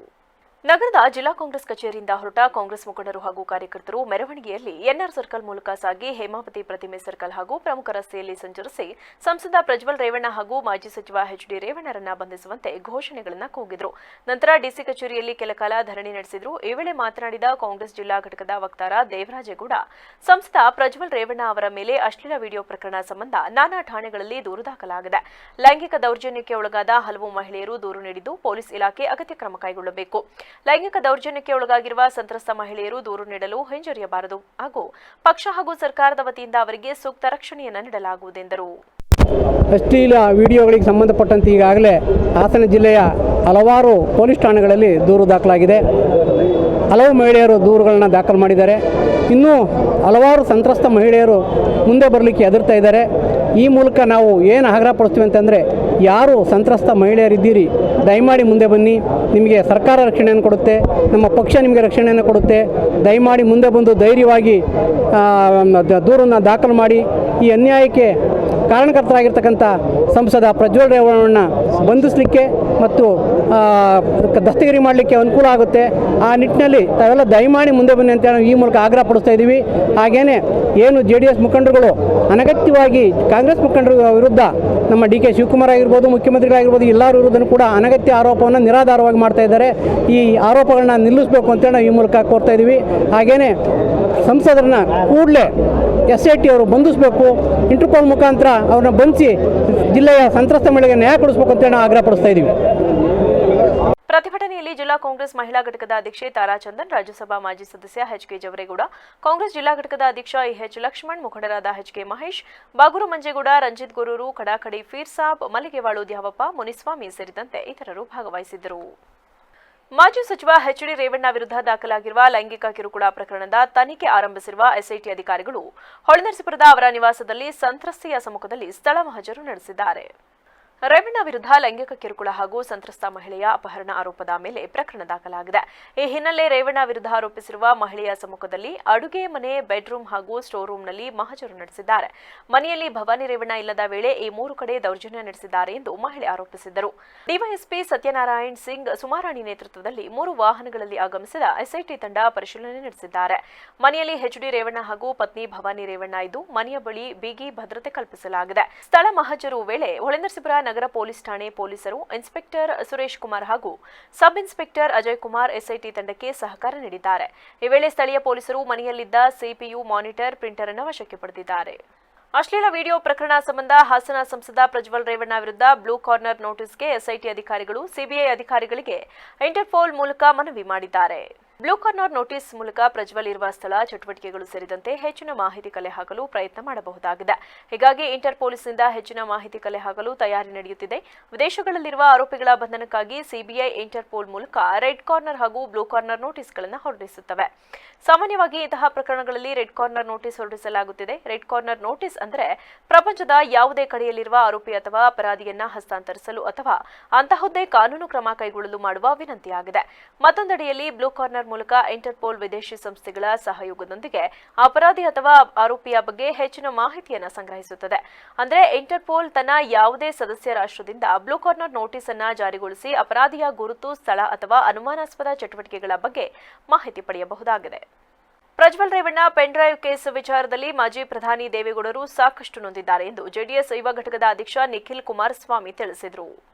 ನಗರದ ಜಿಲ್ಲಾ ಕಾಂಗ್ರೆಸ್ ಕಚೇರಿಯಿಂದ ಹೊರಟ ಕಾಂಗ್ರೆಸ್ ಮುಖಂಡರು ಹಾಗೂ ಕಾರ್ಯಕರ್ತರು ಮೆರವಣಿಗೆಯಲ್ಲಿ ಎನ್ಆರ್ ಸರ್ಕಲ್ ಮೂಲಕ ಸಾಗಿ ಹೇಮಾವತಿ ಪ್ರತಿಮೆ ಸರ್ಕಲ್ ಹಾಗೂ ಪ್ರಮುಖ ರಸ್ತೆಯಲ್ಲಿ ಸಂಚರಿಸಿ ಸಂಸದ ಪ್ರಜ್ವಲ್ ರೇವಣ್ಣ ಹಾಗೂ ಮಾಜಿ ಸಚಿವ ಎಚ್.ಡಿ. ರೇವಣ್ಣರನ್ನ ಬಂಧಿಸುವಂತೆ ಘೋಷಣೆಗಳನ್ನು ಕೂಗಿದ್ರು. ನಂತರ ಡಿಸಿ ಕಚೇರಿಯಲ್ಲಿ ಕೆಲಕಾಲ ಧರಣಿ ನಡೆಸಿದ್ರು. ಈ ವೇಳೆ ಮಾತನಾಡಿದ ಕಾಂಗ್ರೆಸ್ ಜಿಲ್ಲಾ ಘಟಕದ ವಕ್ತಾರ ದೇವರಾಜೇಗೌಡ, ಸಂಸದ ಪ್ರಜ್ವಲ್ ರೇವಣ್ಣ ಅವರ ಮೇಲೆ ಅಶ್ಲೀಲ ವಿಡಿಯೋ ಪ್ರಕರಣ ಸಂಬಂಧ ನಾನಾ ಠಾಣೆಗಳಲ್ಲಿ ದೂರು ದಾಖಲಾಗಿದೆ. ಲೈಂಗಿಕ ದೌರ್ಜನ್ಯಕ್ಕೆ ಒಳಗಾದ ಹಲವು ಮಹಿಳೆಯರು ದೂರು ನೀಡಿದ್ದು ಪೊಲೀಸ್ ಇಲಾಖೆ ಅಗತ್ಯ ಕ್ರಮ ಕೈಗೊಳ್ಳಬೇಕು. ಲೈಂಗಿಕ ದೌರ್ಜನ್ಯಕ್ಕೆ ಒಳಗಾಗಿರುವ ಸಂತ್ರಸ್ತ ಮಹಿಳೆಯರು ದೂರು ನೀಡಲು ಹಿಂಜರಿಯಬಾರದು ಹಾಗೂ ಪಕ್ಷ ಹಾಗೂ ಸರ್ಕಾರದ ವತಿಯಿಂದ ಅವರಿಗೆ ಸೂಕ್ತ ರಕ್ಷಣೆಯನ್ನು ನೀಡಲಾಗುವುದೆಂದರು. ಅಶ್ಲೀಲ ವಿಡಿಯೋಗಳಿಗೆ ಸಂಬಂಧಪಟ್ಟಂತೆ ಈಗಾಗಲೇ ಹಾಸನ ಜಿಲ್ಲೆಯ ಹಲವಾರು ಪೊಲೀಸ್ ಠಾಣೆಗಳಲ್ಲಿ ದೂರು ದಾಖಲಾಗಿದೆ. ಹಲವು ಮಹಿಳೆಯರು ದೂರುಗಳನ್ನು ದಾಖಲು ಮಾಡಿದ್ದಾರೆ. ಇನ್ನೂ ಹಲವಾರು ಸಂತ್ರಸ್ತ ಮಹಿಳೆಯರು ಮುಂದೆ ಬರಲಿಕ್ಕೆ ಹೆದರ್ತಾ ಇದ್ದಾರೆ. ಈ ಮೂಲಕ ನಾವು ಏನು ಆಗ್ರಹಪಡಿಸ್ತೀವಿ ಅಂತಂದರೆ, ಯಾರು ಸಂತ್ರಸ್ತ ಮಹಿಳೆಯರಿದ್ದೀರಿ ದಯಮಾಡಿ ಮುಂದೆ ಬನ್ನಿ. ನಿಮಗೆ ಸರ್ಕಾರ ರಕ್ಷಣೆಯನ್ನು ಕೊಡುತ್ತೆ, ನಮ್ಮ ಪಕ್ಷ ನಿಮಗೆ ರಕ್ಷಣೆಯನ್ನು ಕೊಡುತ್ತೆ. ದಯಮಾಡಿ ಮುಂದೆ ಬಂದು ಧೈರ್ಯವಾಗಿ ದೂರನ್ನು ದಾಖಲು ಮಾಡಿ ಈ ಅನ್ಯಾಯಕ್ಕೆ ಕಾರಣಕರ್ತರಾಗಿರ್ತಕ್ಕಂಥ ಸಂಸದ ಪ್ರಜ್ವಲ್ ರೇವಣ್ಣನ ಬಂಧಿಸಲಿಕ್ಕೆ ಮತ್ತು ದಸ್ತಗಿರಿ ಮಾಡಲಿಕ್ಕೆ ಅನುಕೂಲ ಆಗುತ್ತೆ. ಆ ನಿಟ್ಟಿನಲ್ಲಿ ತಾವೆಲ್ಲ ದಯಮಾಡಿ ಮುಂದೆ ಬನ್ನಿ ಅಂತ ಈ ಮೂಲಕ ಆಗ್ರಹ ಪಡಿಸ್ತಾ ಇದ್ದೀವಿ. ಹಾಗೇನೇ ಏನು JDS ಮುಖಂಡರುಗಳು ಅನಗತ್ಯವಾಗಿ ಕಾಂಗ್ರೆಸ್ ಮುಖಂಡರ ವಿರುದ್ಧ ನಮ್ಮ DK ಶಿವಕುಮಾರ್ ಆಗಿರ್ಬೋದು, ಮುಖ್ಯಮಂತ್ರಿಗಳಾಗಿರ್ಬೋದು, ಎಲ್ಲರ ವಿರುದ್ಧನೂ ಕೂಡ ಅನಗತ್ಯ ಆರೋಪವನ್ನು ನಿರಾಧಾರವಾಗಿ ಮಾಡ್ತಾ ಇದ್ದಾರೆ. ಈ ಆರೋಪಗಳನ್ನ ನಿಲ್ಲಿಸಬೇಕು ಅಂತೇಳಿ ನಾವು ಈ ಮೂಲಕ ಕೋರ್ತಾ ಇದ್ದೀವಿ. ಹಾಗೇನೇ ಸಂಸದರನ್ನ ಕೂಡಲೇ SIT ಅವರು ಬಂಧಿಸಬೇಕು, ಇಂಟರ್ಪೋಲ್ ಮುಖಾಂತರ ಅವ್ರನ್ನ ಬಂಧಿಸಿ ಜಿಲ್ಲೆಯ ಸಂತ್ರಸ್ತ ಮಹಿಳೆಗೆ ನ್ಯಾಯ ಕೊಡಿಸಬೇಕು ಅಂತೇಳಿ ನಾವು ಆಗ್ರಹ ಪಡಿಸ್ತಾ ಇದ್ದೀವಿ. ಪ್ರತಿಭಟನೆಯಲ್ಲಿ ಜಿಲ್ಲಾ ಕಾಂಗ್ರೆಸ್ ಮಹಿಳಾ ಘಟಕದ ಅಧ್ಯಕ್ಷೆ ತಾರಾಚಂದನ್, ರಾಜ್ಯಸಭಾ ಮಾಜಿ ಸದಸ್ಯ HK ಜವರೇಗೌಡ, ಕಾಂಗ್ರೆಸ್ ಜಿಲ್ಲಾ ಘಟಕದ ಅಧ್ಯಕ್ಷ EH ಲಕ್ಷ್ಮಣ್, ಮುಖಂಡರಾದ HK ಮಹೇಶ್, ಬಾಗೂರು ಮಂಜೇಗೌಡ, ರಂಜಿತ್ ಗುರೂರು, ಕಡಾಕಡಿ ಫೀರ್ ಸಾಬ್, ಮಲ್ಲಿಗೆವಾಳು ದ್ಯಾವಪ್ಪ, ಮುನಿಸ್ವಾಮಿ ಸೇರಿದಂತೆ ಇತರರು ಭಾಗವಹಿಸಿದ್ದರು. ಮಾಜಿ ಸಚಿವ ಎಚ್.ಡಿ. ರೇವಣ್ಣ ವಿರುದ್ಧ ದಾಖಲಾಗಿರುವ ಲೈಂಗಿಕ ಕಿರುಕುಳ ಪ್ರಕರಣದ ತನಿಖೆ ಆರಂಭಿಸಿರುವ SIT ಅಧಿಕಾರಿಗಳು ಹೊಳೆನರಸೀಪುರದ ಅವರ ನಿವಾಸದಲ್ಲಿ ಸಂತ್ರಸ್ತೆಯ ಸಮ್ಮುಖದಲ್ಲಿ ಸ್ಥಳ ಮಹಜರು ನಡೆಸಿದ್ದಾರೆ. ರೇವಣ್ಣ ವಿರುದ್ಧ ಲೈಂಗಿಕ ಕಿರುಕುಳ ಹಾಗೂ ಸಂತ್ರಸ್ತ ಮಹಿಳೆಯ ಅಪಹರಣ ಆರೋಪದ ಮೇಲೆ ಪ್ರಕರಣ ದಾಖಲಾಗಿದೆ. ಈ ಹಿನ್ನೆಲೆ ರೇವಣ್ಣ ವಿರುದ್ಧ ಆರೋಪಿಸಿರುವ ಮಹಿಳೆಯ ಸಮ್ಮುಖದಲ್ಲಿ ಅಡುಗೆ ಮನೆ, ಬೆಡ್ರೂಮ್ ಹಾಗೂ ಸ್ಟೋರ್ ರೂಂನಲ್ಲಿ ಮಹಜರು ನಡೆಸಿದ್ದಾರೆ. ಮನೆಯಲ್ಲಿ ಭವಾನಿ ರೇವಣ್ಣ ಇಲ್ಲದ ವೇಳೆ ಈ 3 ಕಡೆ ದೌರ್ಜನ್ಯ ನಡೆಸಿದ್ದಾರೆ ಎಂದು ಮಹಿಳೆ ಆರೋಪಿಸಿದ್ದರು. ಡಿವೈಎಸ್ಪಿ ಸತ್ಯನಾರಾಯಣ್ ಸಿಂಗ್ ಸುಮಾರಾಣಿ ನೇತೃತ್ವದಲ್ಲಿ 3 ವಾಹನಗಳಲ್ಲಿ ಆಗಮಿಸಿದ SIT ತಂಡ ಪರಿಶೀಲನೆ ನಡೆಸಿದ್ದಾರೆ. ಮನೆಯಲ್ಲಿ ಎಚ್.ಡಿ. ರೇವಣ್ಣ ಹಾಗೂ ಪತ್ನಿ ಭವಾನಿ ರೇವಣ್ಣ ಇದ್ದು ಮನೆಯ ಬಳಿ ಬಿಗಿ ಭದ್ರತೆ ಕಲ್ಪಿಸಲಾಗಿದೆ. ಸ್ಥಳ ಮಹಜರು ವೇಳೆ ಹೊಳೆನರಸೀಪುರ ನಗರ ಪೊಲೀಸ್ ಠಾಣೆ ಪೊಲೀಸರು ಇನ್ಸ್ಪೆಕ್ಟರ್ ಸುರೇಶ್ ಕುಮಾರ್ ಹಾಗೂ sub inspector Ajay Kumar SIT ತಂಡಕ್ಕೆ ಸಹಕಾರ ನೀಡಿದ್ದಾರೆ. ಈ ವೇಳೆ ಸ್ಥಳೀಯ ಪೊಲೀಸರು ಮನೆಯಲ್ಲಿದ್ದ CPU, ಮಾನಿಟರ್, ಪ್ರಿಂಟರ್ ಅನ್ನು ವಶಕ್ಕೆ ಪಡೆದಿದ್ದಾರೆ. ಅಶ್ಲೀಲ ವಿಡಿಯೋ ಪ್ರಕರಣ ಸಂಬಂಧ ಹಾಸನ ಸಂಸದ ಪ್ರಜ್ವಲ್ ರೇವಣ್ಣ ವಿರುದ್ಧ ಬ್ಲೂ ಕಾರ್ನರ್ ನೋಟಿಸ್ಗೆ SIT ಅಧಿಕಾರಿಗಳು CBI ಅಧಿಕಾರಿಗಳಿಗೆ ಇಂಟರ್ಪೋಲ್ ಮೂಲಕ ಮನವಿ ಮಾಡಿದ್ದಾರೆ. ಬ್ಲೂ ಕಾರ್ನರ್ ನೋಟಿಸ್ ಮೂಲಕ ಪ್ರಜ್ವಲ್ ಇರುವ ಸ್ಥಳ, ಚಟುವಟಿಕೆಗಳು ಸೇರಿದಂತೆ ಹೆಚ್ಚಿನ ಮಾಹಿತಿ ಕಲೆ ಹಾಕಲು ಪ್ರಯತ್ನ ಮಾಡಬಹುದಾಗಿದೆ. ಹೀಗಾಗಿ ಇಂಟರ್ಪೋಲಿಸ್ನಿಂದ ಹೆಚ್ಚಿನ ಮಾಹಿತಿ ಕಲೆ ಹಾಕಲು ತಯಾರಿ ನಡೆಯುತ್ತಿದೆ. ವಿದೇಶಗಳಲ್ಲಿರುವ ಆರೋಪಿಗಳ ಬಂಧನಕ್ಕಾಗಿ CBI ಇಂಟರ್ಪೋಲ್ ಮೂಲಕ ರೆಡ್ ಕಾರ್ನರ್ ಹಾಗೂ ಬ್ಲೂ ಕಾರ್ನರ್ ನೋಟಿಸ್ಗಳನ್ನು ಹೊರಡಿಸುತ್ತವೆ. ಸಾಮಾನ್ಯವಾಗಿ ಇಂತಹ ಪ್ರಕರಣಗಳಲ್ಲಿ ರೆಡ್ ಕಾರ್ನರ್ ನೋಟಿಸ್ ಹೊರಡಿಸಲಾಗುತ್ತಿದೆ. ರೆಡ್ ಕಾರ್ನರ್ ನೋಟಿಸ್ ಅಂದರೆ ಪ್ರಪಂಚದ ಯಾವುದೇ ಕಡೆಯಲ್ಲಿರುವ ಆರೋಪಿ ಅಥವಾ ಅಪರಾಧಿಯನ್ನ ಹಸ್ತಾಂತರಿಸಲು ಅಥವಾ ಅಂತಹದ್ದೇ ಕಾನೂನು ಕ್ರಮ ಕೈಗೊಳ್ಳಲು ಮಾಡುವ ವಿನಂತಿಯಾಗಿದೆ. ಮತ್ತೊಂದೆಡೆಯಲ್ಲಿ ಬ್ಲೂ ಕಾರ್ನರ್ ಮೂಲಕ ಇಂಟರ್ಪೋಲ್ ವಿದೇಶಿ ಸಂಸ್ಥೆಗಳ ಸಹಯೋಗದೊಂದಿಗೆ ಅಪರಾಧಿ ಅಥವಾ ಆರೋಪಿಯ ಬಗ್ಗೆ ಹೆಚ್ಚಿನ ಮಾಹಿತಿಯನ್ನು ಸಂಗ್ರಹಿಸುತ್ತದೆ. ಅಂದರೆ ಇಂಟರ್ಪೋಲ್ ತನ್ನ ಯಾವುದೇ ಸದಸ್ಯ ರಾಷ್ಟ್ರದಿಂದ ಬ್ಲೂ ಕಾರ್ನರ್ ನೋಟಿಸ್ ಅನ್ನು ಜಾರಿಗೊಳಿಸಿ ಅಪರಾಧಿಯ ಗುರುತು, ಸ್ಥಳ ಅಥವಾ ಅನುಮಾನಾಸ್ಪದ ಚಟುವಟಿಕೆಗಳ ಬಗ್ಗೆ ಮಾಹಿತಿ ಪಡೆಯಬಹುದಾಗಿದೆ. Prajwal Revanna pen drive case ವಿಚಾರದಲ್ಲಿ ಮಾಜಿ ಪ್ರಧಾನಿ ದೇವೇಗೌಡರು ಸಾಕಷ್ಟು ನೊಂದಿದ್ದಾರೆ ಎಂದು JDS ಯುವ ಘಟಕದ ಅಧ್ಯಕ್ಷ ನಿಖಿಲ್ ಕುಮಾರಸ್ವಾಮಿ ತಿಳಿಸಿದರು.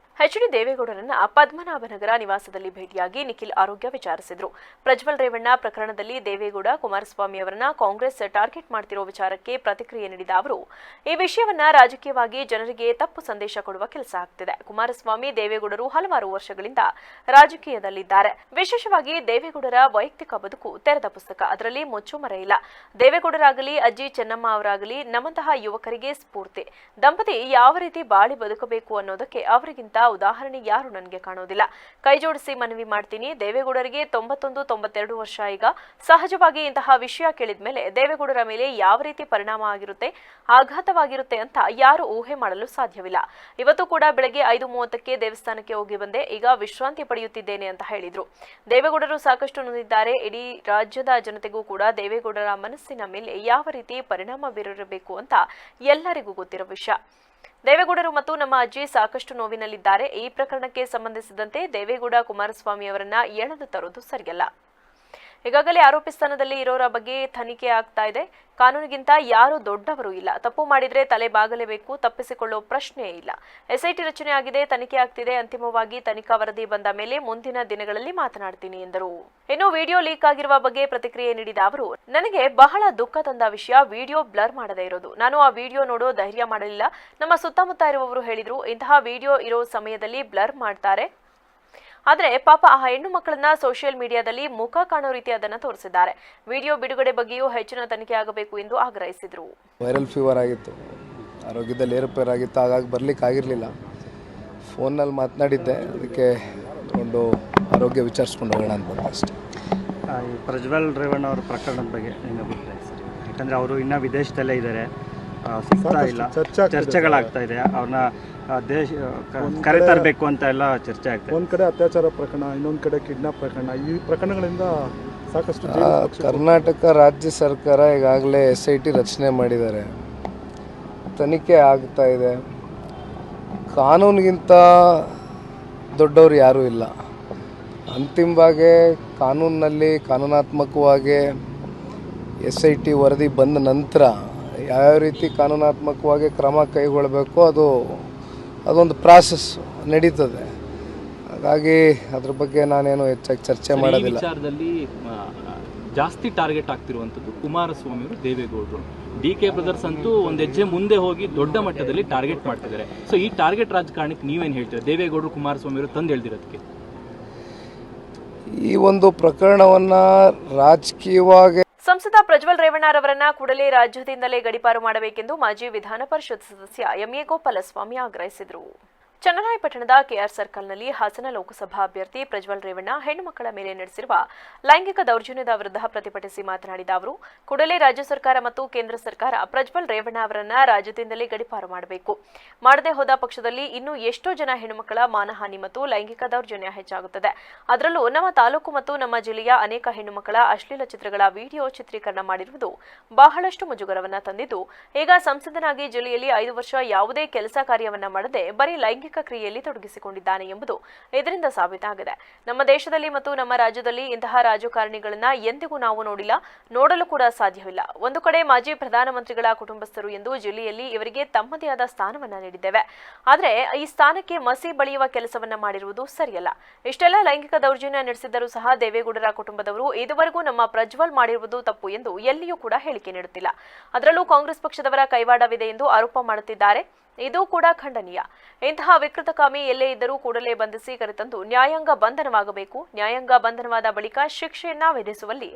ಎಚ್.ಡಿ. ದೇವೇಗೌಡರನ್ನ ಪದ್ಮನಾಭನಗರ ನಿವಾಸದಲ್ಲಿ ಭೇಟಿಯಾಗಿ ನಿಖಿಲ್ ಆರೋಗ್ಯ ವಿಚಾರಿಸಿದರು. ಪ್ರಜ್ವಲ್ ರೇವಣ್ಣ ಪ್ರಕರಣದಲ್ಲಿ ದೇವೇಗೌಡ, ಕುಮಾರಸ್ವಾಮಿ ಅವರನ್ನ ಕಾಂಗ್ರೆಸ್ ಟಾರ್ಗೆಟ್ ಮಾಡುತ್ತಿರುವ ವಿಚಾರಕ್ಕೆ ಪ್ರತಿಕ್ರಿಯೆ ನೀಡಿದ ಅವರು, ಈ ವಿಷಯವನ್ನ ರಾಜಕೀಯವಾಗಿ ಜನರಿಗೆ ತಪ್ಪು ಸಂದೇಶ ಕೊಡುವ ಕೆಲಸ ಆಗ್ತಿದೆ. ಕುಮಾರಸ್ವಾಮಿ, ದೇವೇಗೌಡರು ಹಲವಾರು ವರ್ಷಗಳಿಂದ ರಾಜಕೀಯದಲ್ಲಿದ್ದಾರೆ. ವಿಶೇಷವಾಗಿ ದೇವೇಗೌಡರ ವೈಯಕ್ತಿಕ ಬದುಕು ತೆರೆದ ಪುಸ್ತಕ, ಅದರಲ್ಲಿ ಮುಚ್ಚುಮರೆ ಇಲ್ಲ. ದೇವೇಗೌಡರಾಗಲಿ, ಅಜ್ಜಿ ಚೆನ್ನಮ್ಮ ಅವರಾಗಲಿ ನಮ್ಮಂತಹ ಯುವಕರಿಗೆ ಸ್ಫೂರ್ತಿ. ದಂಪತಿ ಯಾವ ರೀತಿ ಬಾಳಿ ಬದುಕಬೇಕು ಅನ್ನೋದಕ್ಕೆ ಅವರಿಗಿಂತ ಉದಾಹರಣೆ ಯಾರು ನನಗೆ ಕಾಣೋದಿಲ್ಲ. ಕೈ ಜೋಡಿಸಿ ಮನವಿ ಮಾಡ್ತೀನಿ. ದೇವೇಗೌಡರಿಗೆ 91-92 ವರ್ಷ. ಈಗ ಸಹಜವಾಗಿ ಇಂತಹ ವಿಷಯ ಕೇಳಿದ ಮೇಲೆ ದೇವೇಗೌಡರ ಮೇಲೆ ಯಾವ ರೀತಿ ಪರಿಣಾಮ ಆಗಿರುತ್ತೆ, ಆಘಾತವಾಗಿರುತ್ತೆ ಅಂತ ಯಾರು ಊಹೆ ಮಾಡಲು ಸಾಧ್ಯವಿಲ್ಲ. ಇವತ್ತು ಕೂಡ ಬೆಳಗ್ಗೆ 5:30ಕ್ಕೆ ದೇವಸ್ಥಾನಕ್ಕೆ ಹೋಗಿ ಬಂದೆ. ಈಗ ವಿಶ್ರಾಂತಿ ಪಡೆಯುತ್ತಿದ್ದೇನೆ ಅಂತ ಹೇಳಿದ್ರು. ದೇವೇಗೌಡರು ಸಾಕಷ್ಟು ನೊಂದಿದ್ದಾರೆ. ಇಡೀ ರಾಜ್ಯದ ಜನತೆಗೂ ಕೂಡ ದೇವೇಗೌಡರ ಮನಸ್ಸಿನ ಮೇಲೆ ಯಾವ ರೀತಿ ಪರಿಣಾಮ ಬೀರಿರಬೇಕು ಅಂತ ಎಲ್ಲರಿಗೂ ಗೊತ್ತಿರೋ ವಿಷಯ. ದೇವೇಗೌಡರು ಮತ್ತು ನಮ್ಮ ಅಜ್ಜಿ ಸಾಕಷ್ಟು ನೋವಿನಲ್ಲಿದ್ದಾರೆ. ಈ ಪ್ರಕರಣಕ್ಕೆ ಸಂಬಂಧಿಸಿದಂತೆ ದೇವೇಗೌಡ ಕುಮಾರಸ್ವಾಮಿ ಅವರನ್ನ ಎಳೆದು ತರುವುದು ಸರಿಯಲ್ಲ. ಈಗಾಗಲೇ ಆರೋಪಿ ಸ್ಥಾನದಲ್ಲಿ ಇರೋರ ಬಗ್ಗೆ ತನಿಖೆ ಆಗ್ತಾ ಇದೆ. ಕಾನೂನಿಗಿಂತ ಯಾರು ದೊಡ್ಡವರು ಇಲ್ಲ. ತಪ್ಪು ಮಾಡಿದ್ರೆ ತಲೆ ಬಾಗಲೇಬೇಕು, ತಪ್ಪಿಸಿಕೊಳ್ಳೋ ಪ್ರಶ್ನೆಯೇ ಇಲ್ಲ. ಎಸ್ಐಟಿ ರಚನೆ ಆಗಿದೆ, ತನಿಖೆ ಆಗ್ತಿದೆ. ಅಂತಿಮವಾಗಿ ತನಿಖಾ ವರದಿ ಬಂದ ಮೇಲೆ ಮುಂದಿನ ದಿನಗಳಲ್ಲಿ ಮಾತನಾಡ್ತೀನಿ ಎಂದರು. ಇನ್ನು ವಿಡಿಯೋ ಲೀಕ್ ಆಗಿರುವ ಬಗ್ಗೆ ಪ್ರತಿಕ್ರಿಯೆ ನೀಡಿದ ಅವರು, ನನಗೆ ಬಹಳ ದುಃಖ ತಂದ ವಿಷಯ ವಿಡಿಯೋ ಬ್ಲರ್ ಮಾಡದೇ ಇರೋದು. ನಾನು ಆ ವಿಡಿಯೋ ನೋಡೋ ಧೈರ್ಯ ಮಾಡಲಿಲ್ಲ. ನಮ್ಮ ಸುತ್ತಮುತ್ತ ಇರುವವರು ಹೇಳಿದ್ರು, ಇಂತಹ ವಿಡಿಯೋ ಇರೋ ಸಮಯದಲ್ಲಿ ಬ್ಲರ್ ಮಾಡ್ತಾರೆ. ಆದರೆ ಪಾಪ ಆ ಹೆಣ್ಣು ಮಕ್ಕಳನ್ನ ಸೋಷಿಯಲ್ ಮೀಡಿಯಾದಲ್ಲಿ ಮುಖ ಕಾಣೋ ರೀತಿ ಅದನ್ನು ತೋರಿಸಿದ್ದಾರೆ. ವಿಡಿಯೋ ಬಿಡುಗಡೆ ಬಗ್ಗೆಯೂ ಹೆಚ್ಚಿನ ತನಿಖೆ ಆಗಬೇಕು ಎಂದು ಆಗ್ರಹಿಸಿದರು. ವೈರಲ್ ಫೀವರ್ ಆಗಿತ್ತು, ಆರೋಗ್ಯದಲ್ಲಿ ಏರುಪೇರು ಆಗಿತ್ತು, ಹಾಗಾಗಿ ಬರ್ಲಿಕ್ಕೆ ಆಗಿರಲಿಲ್ಲ. ಫೋನಲ್ಲಿ ಮಾತನಾಡಿದ್ದೆ, ಅದಕ್ಕೆ ಒಂದು ಆರೋಗ್ಯ ವಿಚಾರಿಸ್ಕೊಂಡು ಹೋಗೋಣ ಅಂತ ಬಂದೆ ಅಷ್ಟೇ. ಈ ಪ್ರಜ್ವಲ್ ರೇವಣ್ಣ ಅವರ ಪ್ರಕರಣದ ಬಗ್ಗೆ ನಿಮ್ಮ ಅಭಿಪ್ರಾಯ ಸರ್? ಯಾಕಂದರೆ ಅವರು ಇನ್ನೂ ವಿದೇಶದಲ್ಲೇ ಇದ್ದಾರೆ, ಸಿಗ್ತಾ ಇಲ್ಲ, ಚರ್ಚೆಗಳಾಗ್ತಾ ಇದೆ. ಅವ್ರನ್ನ ಕರೆತರಬೇಕು ಅಂತ ಎಲ್ಲ ಚರ್ಚೆ ಆಗ್ತದೆ. ಒಂದು ಕಡೆ ಅತ್ಯಾಚಾರ ಪ್ರಕರಣ, ಇನ್ನೊಂದು ಕಡೆ ಕಿಡ್ನಾಪ್ ಪ್ರಕರಣ, ಈ ಪ್ರಕರಣಗಳಿಂದ ಸಾಕಷ್ಟು ಕರ್ನಾಟಕ ರಾಜ್ಯ ಸರ್ಕಾರ ಈಗಾಗಲೇ SIT ರಚನೆ ಮಾಡಿದ್ದಾರೆ, ತನಿಖೆ ಆಗ್ತಾ ಇದೆ. ಕಾನೂನಿಗಿಂತ ದೊಡ್ಡವರು ಯಾರೂ ಇಲ್ಲ. ಅಂತಿಮವಾಗಿ ಕಾನೂನಿನಲ್ಲಿ ಕಾನೂನಾತ್ಮಕವಾಗಿ SIT ವರದಿ ಬಂದ ನಂತರ ಯಾವ ರೀತಿ ಕಾನೂನಾತ್ಮಕವಾಗಿ ಕ್ರಮ ಕೈಗೊಳ್ಳಬೇಕು ಅದೊಂದು ಪ್ರಾಸೆಸ್ ನಡೀತದೆ. ಹಾಗಾಗಿ ಅದ್ರ ಬಗ್ಗೆ ನಾನೇನು ಹೆಚ್ಚಾಗಿ ಚರ್ಚೆ ಮಾಡೋದಿಲ್ಲ. ವಿಚಾರದಲ್ಲಿ ಜಾಸ್ತಿ ಟಾರ್ಗೆಟ್ ಆಗ್ತಿರುವಂಥದ್ದು ಕುಮಾರಸ್ವಾಮಿ ಅವರು, ದೇವೇಗೌಡರು. DK ಬ್ರದರ್ಸ್ ಅಂತೂ ಒಂದು ಹೆಜ್ಜೆ ಮುಂದೆ ಹೋಗಿ ದೊಡ್ಡ ಮಟ್ಟದಲ್ಲಿ ಟಾರ್ಗೆಟ್ ಮಾಡ್ತಿದ್ದಾರೆ. ಸೊ ಈ ಟಾರ್ಗೆಟ್ ರಾಜಕಾರಣಕ್ಕೆ ನೀವೇನು ಹೇಳ್ತೀರಾ? ದೇವೇಗೌಡರು ಕುಮಾರಸ್ವಾಮಿ ಅವರು ತಂದು ಹೇಳ್ದಿರೋದಕ್ಕೆ ಈ ಒಂದು ಪ್ರಕರಣವನ್ನು ರಾಜಕೀಯವಾಗಿ ಸಂಸದ ಪ್ರಜ್ವಲ್ ರೇವಣ್ಣರವರನ್ನ ಕೂಡಲೇ ರಾಜ್ಯದಿಂದಲೇ ಗಡೀಪಾರು ಮಾಡಬೇಕೆಂದು ಮಾಜಿ ವಿಧಾನ ಪರಿಷತ್ ಸದಸ್ಯ MA ಗೋಪಾಲಸ್ವಾಮಿ ಆಗ್ರಹಿಸಿದರು. ಚನ್ನರಾಯಪಟ್ಟಣದ KR ಸರ್ಕಲ್ನಲ್ಲಿ ಹಾಸನ ಲೋಕಸಭಾ ಅಭ್ಯರ್ಥಿ ಪ್ರಜ್ವಲ್ ರೇವಣ್ಣ ಹೆಣ್ಣು ಮಕ್ಕಳ ಮೇಲೆ ನಡೆಸಿರುವ ಲೈಂಗಿಕ ದೌರ್ಜನ್ಯದ ವಿರುದ್ಧ ಪ್ರತಿಭಟಿಸಿ ಮಾತನಾಡಿದ ಅವರು, ಕೂಡಲೇ ರಾಜ್ಯ ಸರ್ಕಾರ ಮತ್ತು ಕೇಂದ್ರ ಸರ್ಕಾರ ಪ್ರಜ್ವಲ್ ರೇವಣ್ಣ ಅವರನ್ನ ರಾಜ್ಯದಿಂದಲೇ ಗಡೀಪಾರು ಮಾಡಬೇಕು. ಮಾಡದೆ ಹೋದ ಪಕ್ಷದಲ್ಲಿ ಇನ್ನೂ ಎಷ್ಟೋ ಜನ ಹೆಣ್ಣುಮಕ್ಕಳ ಮಾನಹಾನಿ ಮತ್ತು ಲೈಂಗಿಕ ದೌರ್ಜನ್ಯ ಹೆಚ್ಚಾಗುತ್ತದೆ. ಅದರಲ್ಲೂ ನಮ್ಮ ತಾಲೂಕು ಮತ್ತು ನಮ್ಮ ಜಿಲ್ಲೆಯ ಅನೇಕ ಹೆಣ್ಣುಮಕ್ಕಳ ಅಶ್ಲೀಲ ಚಿತ್ರಗಳ ವಿಡಿಯೋ ಚಿತ್ರೀಕರಣ ಮಾಡಿರುವುದು ಬಹಳಷ್ಟು ಮುಜುಗರವನ್ನ ತಂದಿದ್ದು, ಈಗ ಸಂಸದನಾಗಿ ಜಿಲ್ಲೆಯಲ್ಲಿ 5 ವರ್ಷ ಯಾವುದೇ ಕೆಲಸ ಕಾರ್ಯವನ್ನ ಮಾಡದೆ ಬರೀ ಲೈಂಗಿಕ ಕ್ರಿಯೆಯಲ್ಲಿ ತೊಡಗಿಸಿಕೊಂಡಿದ್ದಾನೆ ಎಂಬುದು ಇದರಿಂದ ಸಾಬೀತಾಗಿದೆ. ನಮ್ಮ ದೇಶದಲ್ಲಿ ಮತ್ತು ನಮ್ಮ ರಾಜ್ಯದಲ್ಲಿ ಇಂತಹ ರಾಜಕಾರಣಿಗಳನ್ನ ಎಂದಿಗೂ ನಾವು ನೋಡಿಲ್ಲ, ನೋಡಲು ಕೂಡ ಸಾಧ್ಯವಿಲ್ಲ. ಒಂದು ಕಡೆ ಮಾಜಿ ಪ್ರಧಾನಮಂತ್ರಿಗಳ ಕುಟುಂಬಸ್ಥರು ಎಂದು ಜಿಲ್ಲೆಯಲ್ಲಿ ಇವರಿಗೆ ತಮ್ಮದೇ ಆದ ಸ್ಥಾನವನ್ನ ನೀಡಿದ್ದೇವೆ. ಆದರೆ ಈ ಸ್ಥಾನಕ್ಕೆ ಮಸಿ ಬಳಿಯುವ ಕೆಲಸವನ್ನ ಮಾಡಿರುವುದು ಸರಿಯಲ್ಲ. ಇಷ್ಟೆಲ್ಲ ಲೈಂಗಿಕ ದೌರ್ಜನ್ಯ ನಡೆಸಿದ್ದರೂ ಸಹ ದೇವೇಗೌಡರ ಕುಟುಂಬದವರು ಇದುವರೆಗೂ ನಮ್ಮ ಪ್ರಜ್ವಲ್ ಮಾಡಿರುವುದು ತಪ್ಪು ಎಂದು ಎಲ್ಲಿಯೂ ಕೂಡ ಹೇಳಿಕೆ ನೀಡುತ್ತಿಲ್ಲ. ಅದರಲ್ಲೂ ಕಾಂಗ್ರೆಸ್ ಪಕ್ಷದವರ ಕೈವಾಡವಿದೆ ಎಂದು ಆರೋಪ ಮಾಡುತ್ತಿದ್ದಾರೆ. ಇದು ಕೂಡ ಖಂಡನೀಯ. ಇಂತಹ ವಿಕೃತಕಾಮಿ ಎಲ್ಲೇ ಇದ್ದರೂ ಕೂಡಲೇ ಬಂಧಿಸಿ ಕರೆತಂದು ನ್ಯಾಯಾಂಗ ಬಂಧನವಾಗಬೇಕು. ನ್ಯಾಯಾಂಗ ಬಂಧನವಾದ ಬಳಿಕ ಶಿಕ್ಷೆಯನ್ನ ವಿಧಿಸುವಲ್ಲಿ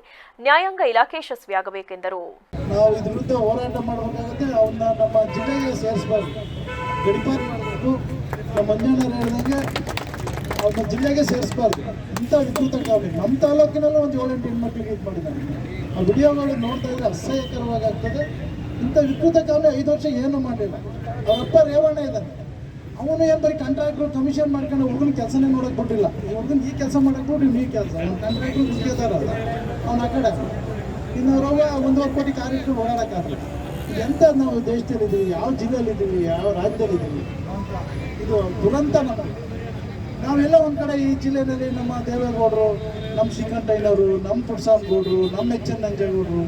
ನ್ಯಾಯಾಂಗ ಇಲಾಖೆ ಯಶಸ್ವಿಯಾಗಬೇಕೆಂದರು. ನಾವು ಇದ್ರ ವಿರುದ್ಧ ಹೋರಾಟ ಮಾಡಬೇಕಾಗುತ್ತೆ. ಅವನ್ನ ನಮ್ಮ ಜಿಲ್ಲೆಗೆ ಸೇರಿಸಬಾರ್ದು, ಗಡೀಪಾರು ಮಾಡಬೇಕು. ನಮ್ಮ ಮಂಜಣ್ಣರು ಹೇಳಿದಂಗೆ ಅವ್ರನ್ನ ಜಿಲ್ಲೆಗೆ ಸೇರಿಸಬಾರ್ದು. ಇಂಥ ವಿಕೃತಕಾಮಿ ನಮ್ಮ ತಾಲೂಕಿನಲ್ಲೂ ಒಂದು 7-8 ಹೆಣ್ಮಕ್ಳಿಗೆ ಇದು ಮಾಡಿದ್ದಾರೆ. ಆ ವಿಡಿಯೋಗಳು ನೋಡ್ತಾ ಇದ್ರೆ ಅಸಹ್ಯಕರವಾಗಿ ಆಗ್ತದೆ. ಇಂಥ ವಿಕೃತಕಾಮಿ 5 ವರ್ಷ ಏನು ಮಾಡಲಿಲ್ಲ. ಅವರಪ್ಪ ರೇವಣ್ಣ ಇದ್ದಾನೆ, ಅವನು ಏನು ಬರೀ ಕಾಂಟ್ರಾಕ್ಟ್ರು ಕಮಿಷನ್ ಮಾಡ್ಕೊಂಡು ಹುಡುಗನ ಕೆಲಸನೇ ನೋಡೋಕೆ ಬಿಟ್ಟಿಲ್ಲ. ಈ ಹುಡುಗನ ಈ ಕೆಲಸ ಮಾಡೋಕೆ ಬಿಟ್ಟು ಈ ಕೆಲಸ ಅವ್ನು ಕಾಂಟ್ರಾಕ್ಟ್ರು ಗುಡ್ತಿದ್ದಾರಲ್ಲ ಅವ್ನು ಆ ಕಡೆ. ಇನ್ನು ಅವ್ರವ್ವ 1.5 ಕೋಟಿ ಕಾರ್ಯಕ್ರಮ ಓಡಾಡೋಕ್ಕಾಗಲ್ಲ. ಎಂಥ ನಾವು ದೇಶದಲ್ಲಿದ್ದೀವಿ, ಯಾವ ಜಿಲ್ಲೆಯಲ್ಲಿದ್ದೀವಿ, ಯಾವ ರಾಜ್ಯದಲ್ಲಿದ್ದೀವಿ, ಇದು ದುರಂತ ನಮಗೆ. ನಾವೆಲ್ಲ ಒಂದು ಕಡೆ ಈ ಜಿಲ್ಲೆಯಲ್ಲಿ ನಮ್ಮ ದೇವೇಗೌಡರು, ನಮ್ಮ ಶ್ರೀಕಂಠಯ್ಯನವರು, ನಮ್ಮ ಪುಟ್ಸ್ವಾಮಿಗೌಡರು, ನಮ್ಮ HN ನಂಜೇಗೌಡರು,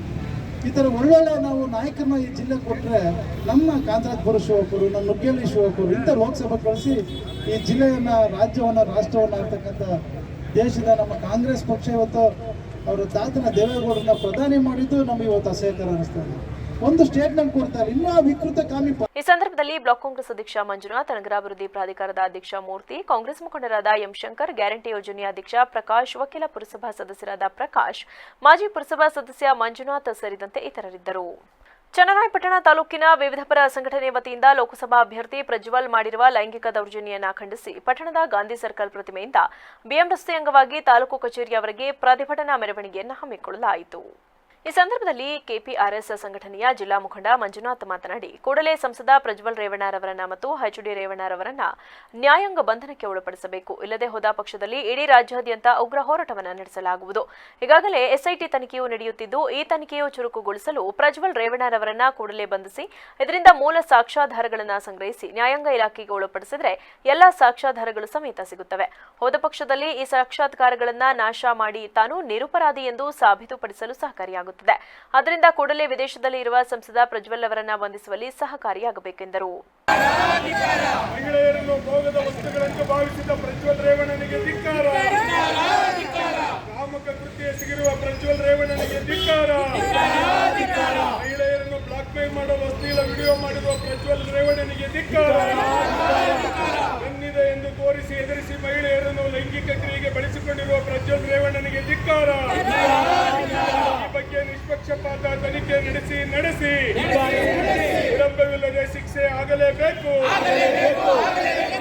ಈ ಥರ ಒಳ್ಳೊಳ್ಳೆ ನಾವು ನಾಯಕರನ್ನ ಈ ಜಿಲ್ಲೆಗೆ ಕೊಟ್ಟರೆ ನಮ್ಮ ಕಾಂತರಾಜಪುರ ಶಿವಪ್ಪರು, ನಮ್ಮ ನುಗ್ಗೇಲಿ ಶಿವಪ್ಪರು ಇಂಥ ಲೋಕಸಭೆ ಕಳಿಸಿ ಈ ಜಿಲ್ಲೆಯನ್ನು, ರಾಜ್ಯವನ್ನು, ರಾಷ್ಟ್ರವನ್ನು ಆಗ್ತಕ್ಕಂಥ ದೇಶದ ನಮ್ಮ ಕಾಂಗ್ರೆಸ್ ಪಕ್ಷ ಇವತ್ತು ಅವರ ತಾತನ ದೇವೇಗೌಡರನ್ನ ಪ್ರಧಾನಿ ಮಾಡಿದ್ದು ನಮಗೆ ಇವತ್ತು ಅಸಹ್ಯಕರ ಅನಿಸ್ತಾ ಇದೆ. ಒಂದು ಸ್ಟೇಟ್ಮೆಂಟ್ ಕೊಡ್ತಾರೆ, ಇನ್ನೂ ವಿಕೃತ ಕಾಮಿ. ಈ ಸಂದರ್ಭದಲ್ಲಿ ಬ್ಲಾಕ್ ಕಾಂಗ್ರೆಸ್ ಅಧ್ಯಕ್ಷ ಮಂಜುನಾಥ್, ನಗರಾಭಿವೃದ್ಧಿ ಪ್ರಾಧಿಕಾರದ ಅಧ್ಯಕ್ಷ ಮೂರ್ತಿ, ಕಾಂಗ್ರೆಸ್ ಮುಖಂಡರಾದ ಎಂ ಶಂಕರ್, ಗ್ಯಾರಂಟಿ ಯೋಜನೆಯ ಅಧ್ಯಕ್ಷ ಪ್ರಕಾಶ್, ವಕೀಲ ಪುರಸಭಾ ಸದಸ್ಯರಾದ ಪ್ರಕಾಶ್, ಮಾಜಿ ಪುರಸಭಾ ಸದಸ್ಯ ಮಂಜುನಾಥ್ ಸೇರಿದಂತೆ ಇತರರಿದ್ದರು. ಚನ್ನರಾಯಪಟ್ಟಣ ತಾಲೂಕಿನ ವಿವಿಧ ಪರ ಸಂಘಟನೆ ವತಿಯಿಂದ ಲೋಕಸಭಾ ಅಭ್ಯರ್ಥಿ ಪ್ರಜ್ವಲ್ ಮಾಡಿರುವ ಲೈಂಗಿಕ ದೌರ್ಜನ್ಯವನ್ನು ಖಂಡಿಸಿ ಪಟ್ಟಣದ ಗಾಂಧಿ ಸರ್ಕಲ್ ಪ್ರತಿಮೆಯಿಂದ ಬಿಎಂ ರಸ್ತೆ ಅಂಗವಾಗಿ ತಾಲೂಕು ಕಚೇರಿಯವರೆಗೆ ಪ್ರತಿಭಟನಾ ಮೆರವಣಿಗೆಯನ್ನು ಹಮ್ಮಿಕೊಳ್ಳಲಾಯಿತು. ಈ ಸಂದರ್ಭದಲ್ಲಿ ಕೆಪಿಆರ್ಎಸ್ ಸಂಘಟನೆಯ ಜಿಲ್ಲಾ ಮುಖಂಡ ಮಂಜುನಾಥ್ ಮಾತನಾಡಿ, ಕೂಡಲೇ ಸಂಸದ ಪ್ರಜ್ವಲ್ ರೇವಣ್ಣರವರನ್ನ ಮತ್ತು ಎಚ್ಡಿ ರೇವಣ್ಣರವರನ್ನ ನ್ಯಾಯಾಂಗ ಬಂಧನಕ್ಕೆ ಒಳಪಡಿಸಬೇಕು. ಇಲ್ಲದೆ ಹೋದ ಪಕ್ಷದಲ್ಲಿ ಇಡೀ ರಾಜ್ಯಾದ್ಯಂತ ಉಗ್ರ ಹೋರಾಟವನ್ನು ನಡೆಸಲಾಗುವುದು. ಈಗಾಗಲೇ ಎಸ್ಐಟಿ ತನಿಖೆಯು ನಡೆಯುತ್ತಿದ್ದು, ಈ ತನಿಖೆಯು ಚುರುಕುಗೊಳಿಸಲು ಪ್ರಜ್ವಲ್ ರೇವಣ್ಣರವರನ್ನ ಕೂಡಲೇ ಬಂಧಿಸಿ ಇದರಿಂದ ಮೂಲ ಸಾಕ್ಷ್ಯಾಧಾರಗಳನ್ನು ಸಂಗ್ರಹಿಸಿ ನ್ಯಾಯಾಂಗ ಇಲಾಖೆಗೆ ಒಳಪಡಿಸಿದರೆ ಎಲ್ಲಾ ಸಾಕ್ಷ್ಯಾಧಾರಗಳು ಸಮೇತ ಸಿಗುತ್ತವೆ. ಹೋದ ಪಕ್ಷದಲ್ಲಿ ಈ ಸಾಕ್ಷಾತ್ಕಾರಗಳನ್ನು ನಾಶ ಮಾಡಿ ತಾನು ನಿರಪರಾಧಿ ಎಂದು ಸಾಬೀತುಪಡಿಸಲು ಸಹಕಾರಿಯಾಗುತ್ತದೆ. ಆದ್ದರಿಂದ ಕೂಡಲೇ ವಿದೇಶದಲ್ಲಿ ಇರುವ ಸಂಸದ ಪ್ರಜ್ವಲ್ ಅವರನ್ನ ಬಂಧಿಸುವಲ್ಲಿ ಸಹಕಾರಿಯಾಗಬೇಕೆಂದರು. ಮಹಿಳೆಯರನ್ನು ಭೋಗದ ವಸ್ತುಗಳನ್ನು ಭಾವಿಸಿದ ಪ್ರಜ್ವಲ್ ರೇವಣ್ಣನಿಗೆ ಧಿಕ್ಕಾರ. ಕಾಮಕ ಕೃತ್ಯ ಎಸಗಿರುವ ಪ್ರಜ್ವಲ್ ರೇವಣ್ಣನಿಗೆ ಧಿಕ್ಕಾರ. ಮಹಿಳೆಯರನ್ನು ಬ್ಲಾಕ್ ಮೇಲ್ ಮಾಡುವ ಅಶ್ಲೀಲ ವಿಡಿಯೋ ಮಾಡಿರುವ ಪ್ರಜ್ವಲ್ ರೇವಣ್ಣನಿಗೆ ಧಿಕ್ಕಾರ. ಬೆನ್ನಿದೆ ಎಂದು ತೋರಿಸಿ ಎದುರಿಸಿ ಮಹಿಳೆಯರನ್ನು ಲೈಂಗಿಕ ಕ್ರಿಯೆಗೆ ಬಳಸಿಕೊಂಡಿರುವ ಪ್ರಜ್ವಲ್ ರೇವಣ್ಣನಿಗೆ ಧಿಕ್ಕಾರ. ಈ ಬಗ್ಗೆ ನಿಷ್ಪಕ್ಷಪಾತ ತನಿಖೆ ನಡೆಸಿ ವಿಳಂಬವಿಲ್ಲದೆ ಶಿಕ್ಷೆ ಆಗಲೇಬೇಕು.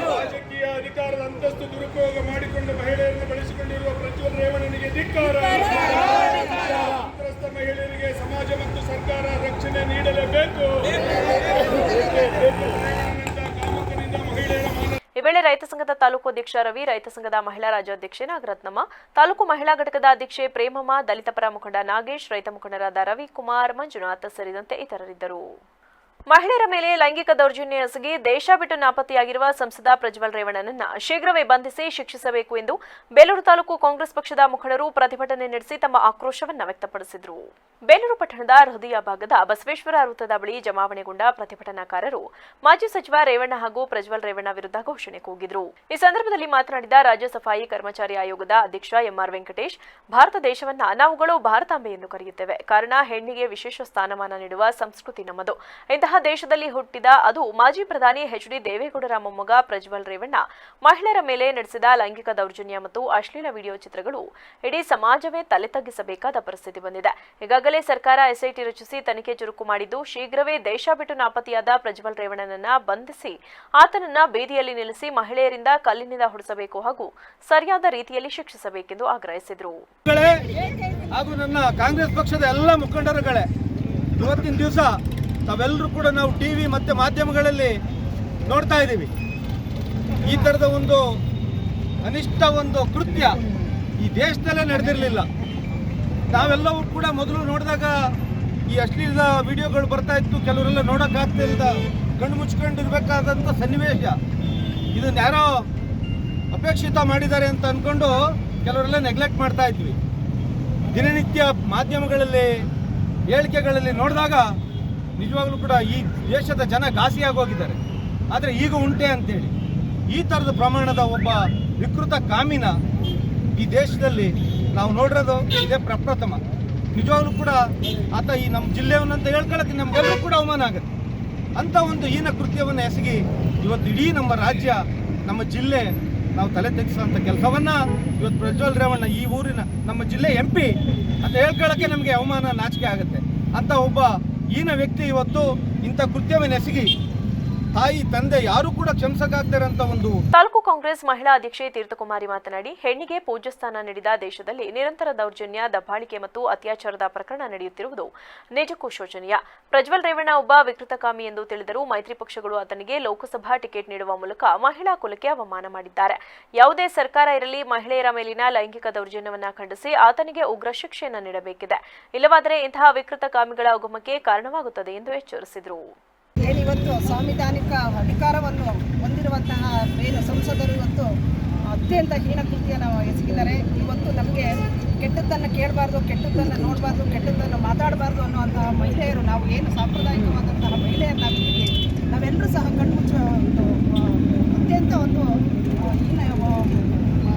ರಾಜಕೀಯ ಅಧಿಕಾರದ ಅಂತಸ್ತು ದುರುಪಯೋಗ ಮಾಡಿಕೊಂಡು ಮಹಿಳೆಯರನ್ನು ಬಳಸಿಕೊಂಡಿರುವ ಪ್ರಜ್ವಲ್ ರೇವಣ್ಣನಿಗೆ ಧಿಕ್ಕಾರ. ಸಂತ್ರಸ್ತ ಮಹಿಳೆಯರಿಗೆ ಸಮಾಜ ಮತ್ತು ಸರ್ಕಾರ ರಕ್ಷಣೆ ನೀಡಲೇಬೇಕು. ಕಾಮಕನಿಂದ ಮಹಿಳೆಯರ ಈ ವೇಳೆ ರೈತ ಸಂಘದ ತಾಲೂಕು ಅಧ್ಯಕ್ಷ ರವಿ, ರೈತ ಸಂಘದ ಮಹಿಳಾ ರಾಜ್ಯಾಧ್ಯಕ್ಷೆ ನಾಗರತ್ನಮ್ಮ, ತಾಲೂಕು ಮಹಿಳಾ ಘಟಕದ ಅಧ್ಯಕ್ಷೆ ಪ್ರೇಮಮ್ಮ, ದಲಿತ ಪರ ಮುಖಂಡ ನಾಗೇಶ್, ರೈತ ಮುಖಂಡರಾದ ರವಿಕುಮಾರ್, ಮಂಜುನಾಥ್ ಸೇರಿದಂತೆ ಇತರರಿದ್ದರು. ಮಹಿಳೆಯರ ಮೇಲೆ ಲೈಂಗಿಕ ದೌರ್ಜನ್ಯ ಎಸಗಿ ದೇಶ ಬಿಟ್ಟು ನಾಪತ್ತೆಯಾಗಿರುವ ಸಂಸದ ಪ್ರಜ್ವಲ್ ರೇವಣ್ಣನನ್ನ ಶೀಘ್ರವೇ ಬಂಧಿಸಿ ಶಿಕ್ಷಿಸಬೇಕು ಎಂದು ಬೇಲೂರು ತಾಲೂಕು ಕಾಂಗ್ರೆಸ್ ಪಕ್ಷದ ಮುಖಂಡರು ಪ್ರತಿಭಟನೆ ನಡೆಸಿ ತಮ್ಮ ಆಕ್ರೋಶವನ್ನು ವ್ಯಕ್ತಪಡಿಸಿದರು. ಬೇಲೂರು ಪಟ್ಟಣದ ಹೃದಯ ಭಾಗದ ಬಸವೇಶ್ವರ ವೃತ್ತದ ಬಳಿ ಜಮಾವಣೆಗೊಂಡ ಪ್ರತಿಭಟನಾಕಾರರು ಮಾಜಿ ಸಚಿವ ರೇವಣ್ಣ ಹಾಗೂ ಪ್ರಜ್ವಲ್ ರೇವಣ್ಣ ವಿರುದ್ಧ ಘೋಷಣೆ ಕೂಗಿದರು. ಈ ಸಂದರ್ಭದಲ್ಲಿ ಮಾತನಾಡಿದ ರಾಜ್ಯ ಸಫಾಯಿ ಕರ್ಮಚಾರಿ ಆಯೋಗದ ಅಧ್ಯಕ್ಷ ಎಂಆರ್ ವೆಂಕಟೇಶ್, ಭಾರತ ದೇಶವನ್ನ ನಾವುಗಳು ಭಾರತಾಂಬೆ ಎಂದು ಕರೆಯುತ್ತೇವೆ. ಕಾರಣ ಹೆಣ್ಣಿಗೆ ವಿಶೇಷ ಸ್ಥಾನಮಾನ ನೀಡುವ ಸಂಸ್ಕೃತಿ ನಮ್ಮದು. ಇಂತಹ ದೇಶದಲ್ಲಿ ಹುಟ್ಟಿದ ಅದು ಮಾಜಿ ಪ್ರಧಾನಿ ಎಚ್ಡಿ ದೇವೇಗೌಡರ ಮೊಮ್ಮಗ ಪ್ರಜ್ವಲ್ ರೇವಣ್ಣ ಮಹಿಳೆಯರ ಮೇಲೆ ನಡೆಸಿದ ಲೈಂಗಿಕ ದೌರ್ಜನ್ಯ ಮತ್ತು ಅಶ್ಲೀಲ ವಿಡಿಯೋ ಚಿತ್ರಗಳು ಇಡೀ ಸಮಾಜವೇ ತಲೆ ತಗ್ಗಿಸಬೇಕಾದ ಪರಿಸ್ಥಿತಿ ಬಂದಿದೆ. ಈಗಾಗಲೇ ಸರ್ಕಾರ ಎಸ್ಐಟಿ ರಚಿಸಿ ತನಿಖೆ ಚುರುಕು ಮಾಡಿದ್ದು, ಶೀಘ್ರವೇ ದೇಶ ಬಿಟ್ಟು ನಾಪತ್ತೆಯಾದ ಪ್ರಜ್ವಲ್ ರೇವಣ್ಣನನ್ನ ಬಂಧಿಸಿ ಆತನನ್ನ ಬೀದಿಯಲ್ಲಿ ನಿಲ್ಲಿಸಿ ಮಹಿಳೆಯರಿಂದ ಕಲ್ಲಿನಿಂದ ಹೊಡೆಸಬೇಕು ಹಾಗೂ ಸರಿಯಾದ ರೀತಿಯಲ್ಲಿ ಶಿಕ್ಷಿಸಬೇಕೆಂದು ಆಗ್ರಹಿಸಿದರು. ಹಾಗೂ ನನ್ನ ಕಾಂಗ್ರೆಸ್ ಪಕ್ಷದ ಎಲ್ಲ ಮುಖಂಡರುಗಳೇ, ಇವತ್ತಿನ ದಿವಸ ತಾವೆಲ್ಲರೂ ಕೂಡ ನಾವು ಟಿವಿ ಮತ್ತು ಮಾಧ್ಯಮಗಳಲ್ಲಿ ನೋಡ್ತಾ ಇದ್ದೀವಿ. ಈ ಥರದ ಒಂದು ಅನಿಷ್ಟ ಒಂದು ಕೃತ್ಯ ಈ ದೇಶದಲ್ಲೇ ನಡೆದಿರಲಿಲ್ಲ. ನಾವೆಲ್ಲವೂ ಕೂಡ ಮೊದಲು ನೋಡಿದಾಗ ಈ ಅಶ್ಲೀಲ ವಿಡಿಯೋಗಳು ಬರ್ತಾ ಇತ್ತು, ಕೆಲವರೆಲ್ಲ ನೋಡೋಕ್ಕಾಗ್ತಿಲ್ಲ, ಕಣ್ಣು ಮುಚ್ಕೊಂಡಿರ್ಬೇಕಾದಂಥ ಸನ್ನಿವೇಶ. ಇದನ್ನ ಯಾರೋ ಅಪೇಕ್ಷಿತ ಮಾಡಿದ್ದಾರೆ ಅಂತ ಅಂದ್ಕೊಂಡು ಕೆಲವರೆಲ್ಲ ನೆಗ್ಲೆಕ್ಟ್ ಮಾಡ್ತಾ ಇದ್ವಿ. ದಿನನಿತ್ಯ ಮಾಧ್ಯಮಗಳಲ್ಲಿ ಹೇಳಿಕೆಗಳಲ್ಲಿ ನೋಡಿದಾಗ ನಿಜವಾಗ್ಲೂ ಕೂಡ ಈ ದೇಶದ ಜನ ಘಾಸಿಯಾಗಿ ಹೋಗಿದ್ದಾರೆ. ಆದರೆ ಈಗ ಉಂಟೆ ಅಂತೇಳಿ ಈ ಥರದ ಪ್ರಮಾಣದ ಒಬ್ಬ ವಿಕೃತ ಕಾಮಿನ ಈ ದೇಶದಲ್ಲಿ ನಾವು ನೋಡಿರೋದು ಇದೇ ಪ್ರಪ್ರಥಮ. ನಿಜವಾಗ್ಲೂ ಕೂಡ ಆತ ಈ ನಮ್ಮ ಜಿಲ್ಲೆಯವನ್ನಂತ ಹೇಳ್ಕೊಳ್ಳೋಕ್ಕೆ ನಮಗೆಲ್ಲರೂ ಕೂಡ ಅವಮಾನ ಆಗುತ್ತೆ. ಅಂಥ ಒಂದು ಹೀನ ಕೃತ್ಯವನ್ನು ಎಸಗಿ ಇವತ್ತು ಇಡೀ ನಮ್ಮ ರಾಜ್ಯ, ನಮ್ಮ ಜಿಲ್ಲೆ ನಾವು ತಲೆ ತೆಗೆಸುವಂಥ ಕೆಲಸವನ್ನು ಇವತ್ತು ಪ್ರಜ್ವಲ್ ರೇವಣ್ಣ ಈ ಊರಿನ ನಮ್ಮ ಜಿಲ್ಲೆ MP ಅಂತ ಹೇಳ್ಕೊಳ್ಳೋಕ್ಕೆ ನಮಗೆ ಅವಮಾನ, ನಾಚಿಕೆ ಆಗುತ್ತೆ. ಅಂಥ ಒಬ್ಬ ಹೀನ ವ್ಯಕ್ತಿ ಇವತ್ತು ಇಂಥ ಕೃತ್ಯವನ್ನು ಎಸಗಿ ತಾಯಿ ತಂದೆ ಯಾರು ಕೂಡ ಕ್ಷಮಿಸಕ್ಕಾಗದಿರಂತ ಒಂದು. ತಾಲೂಕು ಕಾಂಗ್ರೆಸ್ ಮಹಿಳಾ ಅಧ್ಯಕ್ಷೆ ತೀರ್ಥಕುಮಾರಿ ಮಾತನಾಡಿ, ಹೆಣ್ಣಿಗೆ ಪೂಜ್ಯ ಸ್ಥಾನ ನೀಡಿದ ದೇಶದಲ್ಲಿ ನಿರಂತರ ದೌರ್ಜನ್ಯ, ದಬ್ಬಾಳಿಕೆ ಮತ್ತು ಅತ್ಯಾಚಾರದ ಪ್ರಕರಣ ನಡೆಯುತ್ತಿರುವುದು ನಿಜಕ್ಕೂ ಶೋಚನೀಯ. ಪ್ರಜ್ವಲ್ ರೇವಣ್ಣ ಒಬ್ಬ ವಿಕೃತಕಾಮಿ ಎಂದು ತಿಳಿದರೂ ಮೈತ್ರಿ ಪಕ್ಷಗಳು ಆತನಿಗೆ ಲೋಕಸಭಾ ಟಿಕೆಟ್ ನೀಡುವ ಮೂಲಕ ಮಹಿಳಾ ಕುಲಕ್ಕೆ ಅವಮಾನ ಮಾಡಿದ್ದಾರೆ. ಯಾವುದೇ ಸರ್ಕಾರ ಇರಲಿ, ಮಹಿಳೆಯರ ಮೇಲಿನ ಲೈಂಗಿಕ ದೌರ್ಜನ್ಯವನ್ನು ಖಂಡಿಸಿ ಆತನಿಗೆ ಉಗ್ರ ಶಿಕ್ಷೆಯನ್ನು ನೀಡಬೇಕಿದೆ. ಇಲ್ಲವಾದರೆ ಇಂತಹ ವಿಕೃತ ಕಾಮಿಗಳ ಉಗಮಕ್ಕೆ ಕಾರಣವಾಗುತ್ತದೆ ಎಂದು ಎಚ್ಚರಿಸಿದರು. ಏನಿವತ್ತು ಸಾಂವಿಧಾನಿಕ ಅಧಿಕಾರವನ್ನು ಹೊಂದಿರುವಂತಹ ಸಂಸದರು ಇವತ್ತು ಅತ್ಯಂತ ಹೀನ ಕೃತ್ಯನ ಎಸಗಿದ್ದಾರೆ. ಇವತ್ತು ನಮಗೆ ಕೆಟ್ಟದ್ದನ್ನು ಕೇಳಬಾರ್ದು, ಕೆಟ್ಟದ್ದನ್ನು ನೋಡಬಾರ್ದು, ಕೆಟ್ಟದ್ದನ್ನು ಮಾತಾಡಬಾರ್ದು ಅನ್ನುವಂತಹ ಮಹಿಳೆಯರು, ನಾವು ಏನು ಸಾಂಪ್ರದಾಯಿಕವಾದಂತಹ ಮಹಿಳೆಯರಾಗಿದ್ದೀವಿ, ನಾವೆಲ್ಲರೂ ಸಹ ಕಣ್ಮುಚ್ಚ ಅತ್ಯಂತ ಒಂದು ಹೀನ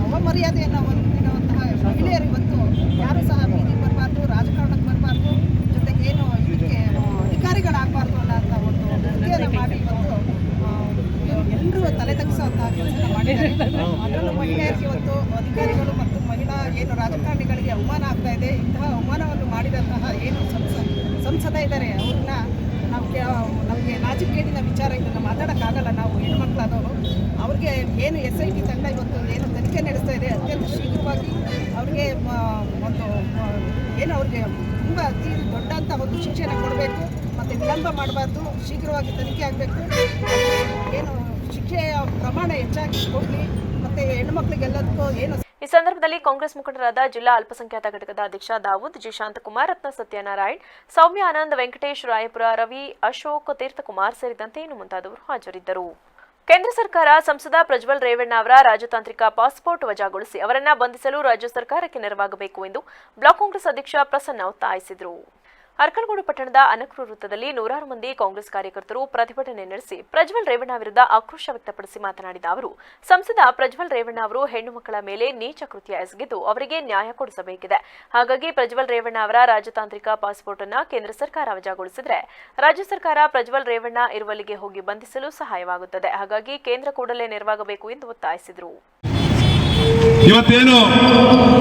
ಅವಮರ್ಯಾದೆಯನ್ನು ಹೊಂದಿರುವಂತಹ ಮಹಿಳೆಯರು ಇವತ್ತು ಯಾರು ಸಹ ಬೀದಿಗೆ ಬರಬಾರ್ದು, ರಾಜಕಾರಣಕ್ಕೆ ಬರಬಾರ್ದು, ಜೊತೆಗೆ ಏನು ಇದಕ್ಕೆ ಅಧಿಕಾರಿಗಳಾಗಬಾರ್ದು ಅನ್ನೋಂಥ ಒಂದು ಕೃತ್ಯನ ಮಾಡಿ ಇವತ್ತು ಎಲ್ಲರೂ ತಲೆ ತಗ್ಗಿಸುವಂತಹ ಕೆಲಸ ಮಾಡಿದ್ದಾರೆ. ಅದರಲ್ಲೂ ಮಹಿಳೆಯರಿಗೆ ಇವತ್ತು ಅಧಿಕಾರಿಗಳು ಮತ್ತು ಮಹಿಳಾ ಏನು ರಾಜಕಾರಣಿಗಳಿಗೆ ಅವಮಾನ ಆಗ್ತಾ ಇದೆ. ಇಂತಹ ಅವಮಾನವನ್ನು ಮಾಡಿದಂತಹ ಏನು ಸಂಸದ ಇದ್ದಾರೆ ಅವ್ರನ್ನ ನಮಗೆ ನಾಚಿಕೆಗೇಡಿನ ವಿಚಾರ ಇದನ್ನು ಮಾತಾಡೋಕ್ಕಾಗಲ್ಲ. ನಾವು ಹೆಣ್ಮಕ್ಳಾದವರು ಅವ್ರಿಗೆ ಏನು SIT ತಂಡ ಇವತ್ತು ಏನು ತನಿಖೆ ನಡೆಸ್ತಾ ಇದೆ, ಅತ್ಯಂತ ಶೀಘ್ರವಾಗಿ ಅವ್ರಿಗೆ ಒಂದು ಏನು ಅವ್ರಿಗೆ ತುಂಬ ಅತಿ ದೊಡ್ಡಂಥ ಒಂದು ಶಿಕ್ಷಣ ಕೊಡಬೇಕು ಮತ್ತು ವಿಳಂಬ ಮಾಡಬಾರ್ದು, ಶೀಘ್ರವಾಗಿ ತನಿಖೆ ಆಗಬೇಕು. ಏನು ಶಿಕ್ಷೆಯ ಪ್ರಮಾಣ ಹೆಚ್ಚಾಗಿ ಕೊಡಲಿ ಮತ್ತು ಹೆಣ್ಣುಮಕ್ಳಿಗೆಲ್ಲದಕ್ಕೂ ಏನು. ಈ ಸಂದರ್ಭದಲ್ಲಿ ಕಾಂಗ್ರೆಸ್ ಮುಖಂಡರಾದ ಜಿಲ್ಲಾ ಅಲ್ಪಸಂಖ್ಯಾತ ಘಟಕದ ಅಧ್ಯಕ್ಷ ದಾವೂದ್, ಜಿ ಶಾಂತಕುಮಾರ್, ರತ್ನ ಸತ್ಯನಾರಾಯಣ್, ಸೌಮ್ಯ ಆನಂದ್, ವೆಂಕಟೇಶ್, ರಾಯಪುರ ರವಿ, ಅಶೋಕ್, ತೀರ್ಥಕುಮಾರ್ ಸೇರಿದಂತೆ ಇನ್ನು ಮುಂತಾದವರು ಹಾಜರಿದ್ದರು. ಕೇಂದ್ರ ಸರ್ಕಾರ ಸಂಸದ ಪ್ರಜ್ವಲ್ ರೇವಣ್ಣ ಅವರ ರಾಜತಾಂತ್ರಿಕ ಪಾಸ್ಪೋರ್ಟ್ ವಜಾಗೊಳಿಸಿ ಅವರನ್ನ ಬಂಧಿಸಲು ರಾಜ್ಯ ಸರ್ಕಾರಕ್ಕೆ ನೆರವಾಗಬೇಕು ಎಂದು ಬ್ಲಾಕ್ ಕಾಂಗ್ರೆಸ್ ಅಧ್ಯಕ್ಷ ಪ್ರಸನ್ನ ಒತ್ತಾಯಿಸಿದರು. ಅರ್ಕಲಗೂಡು ಪಟ್ಟಣದ ಅನಕರು ವೃತ್ತದಲ್ಲಿ ನೂರಾರು ಮಂದಿ ಕಾಂಗ್ರೆಸ್ ಕಾರ್ಯಕರ್ತರು ಪ್ರತಿಭಟನೆ ನಡೆಸಿ ಪ್ರಜ್ವಲ್ ರೇವಣ್ಣ ವಿರುದ್ಧ ಆಕ್ರೋಶ ವ್ಯಕ್ತಪಡಿಸಿ ಮಾತನಾಡಿದ ಅವರು, ಸಂಸದ ಪ್ರಜ್ವಲ್ ರೇವಣ್ಣ ಅವರು ಹೆಣ್ಣು ಮಕ್ಕಳ ಮೇಲೆ ನೀಚ ಕೃತ್ಯ ಎಸಗಿದ್ದು ಅವರಿಗೆ ನ್ಯಾಯ ಕೊಡಿಸಬೇಕಿದೆ. ಹಾಗಾಗಿ ಪ್ರಜ್ವಲ್ ರೇವಣ್ಣ ಅವರ ರಾಜತಾಂತ್ರಿಕ ಪಾಸ್ಪೋರ್ಟ್ ಅನ್ನು ಕೇಂದ್ರ ಸರ್ಕಾರ ವಜಾಗೊಳಿಸಿದರೆ ರಾಜ್ಯ ಸರ್ಕಾರ ಪ್ರಜ್ವಲ್ ರೇವಣ್ಣ ಇರುವಲ್ಲಿಗೆ ಹೋಗಿ ಬಂಧಿಸಲು ಸಹಾಯವಾಗುತ್ತದೆ. ಹಾಗಾಗಿ ಕೇಂದ್ರ ಕೂಡಲೇ ನೆರವಾಗಬೇಕು ಎಂದು ಒತ್ತಾಯಿಸಿದರು. ಇವತ್ತೇನು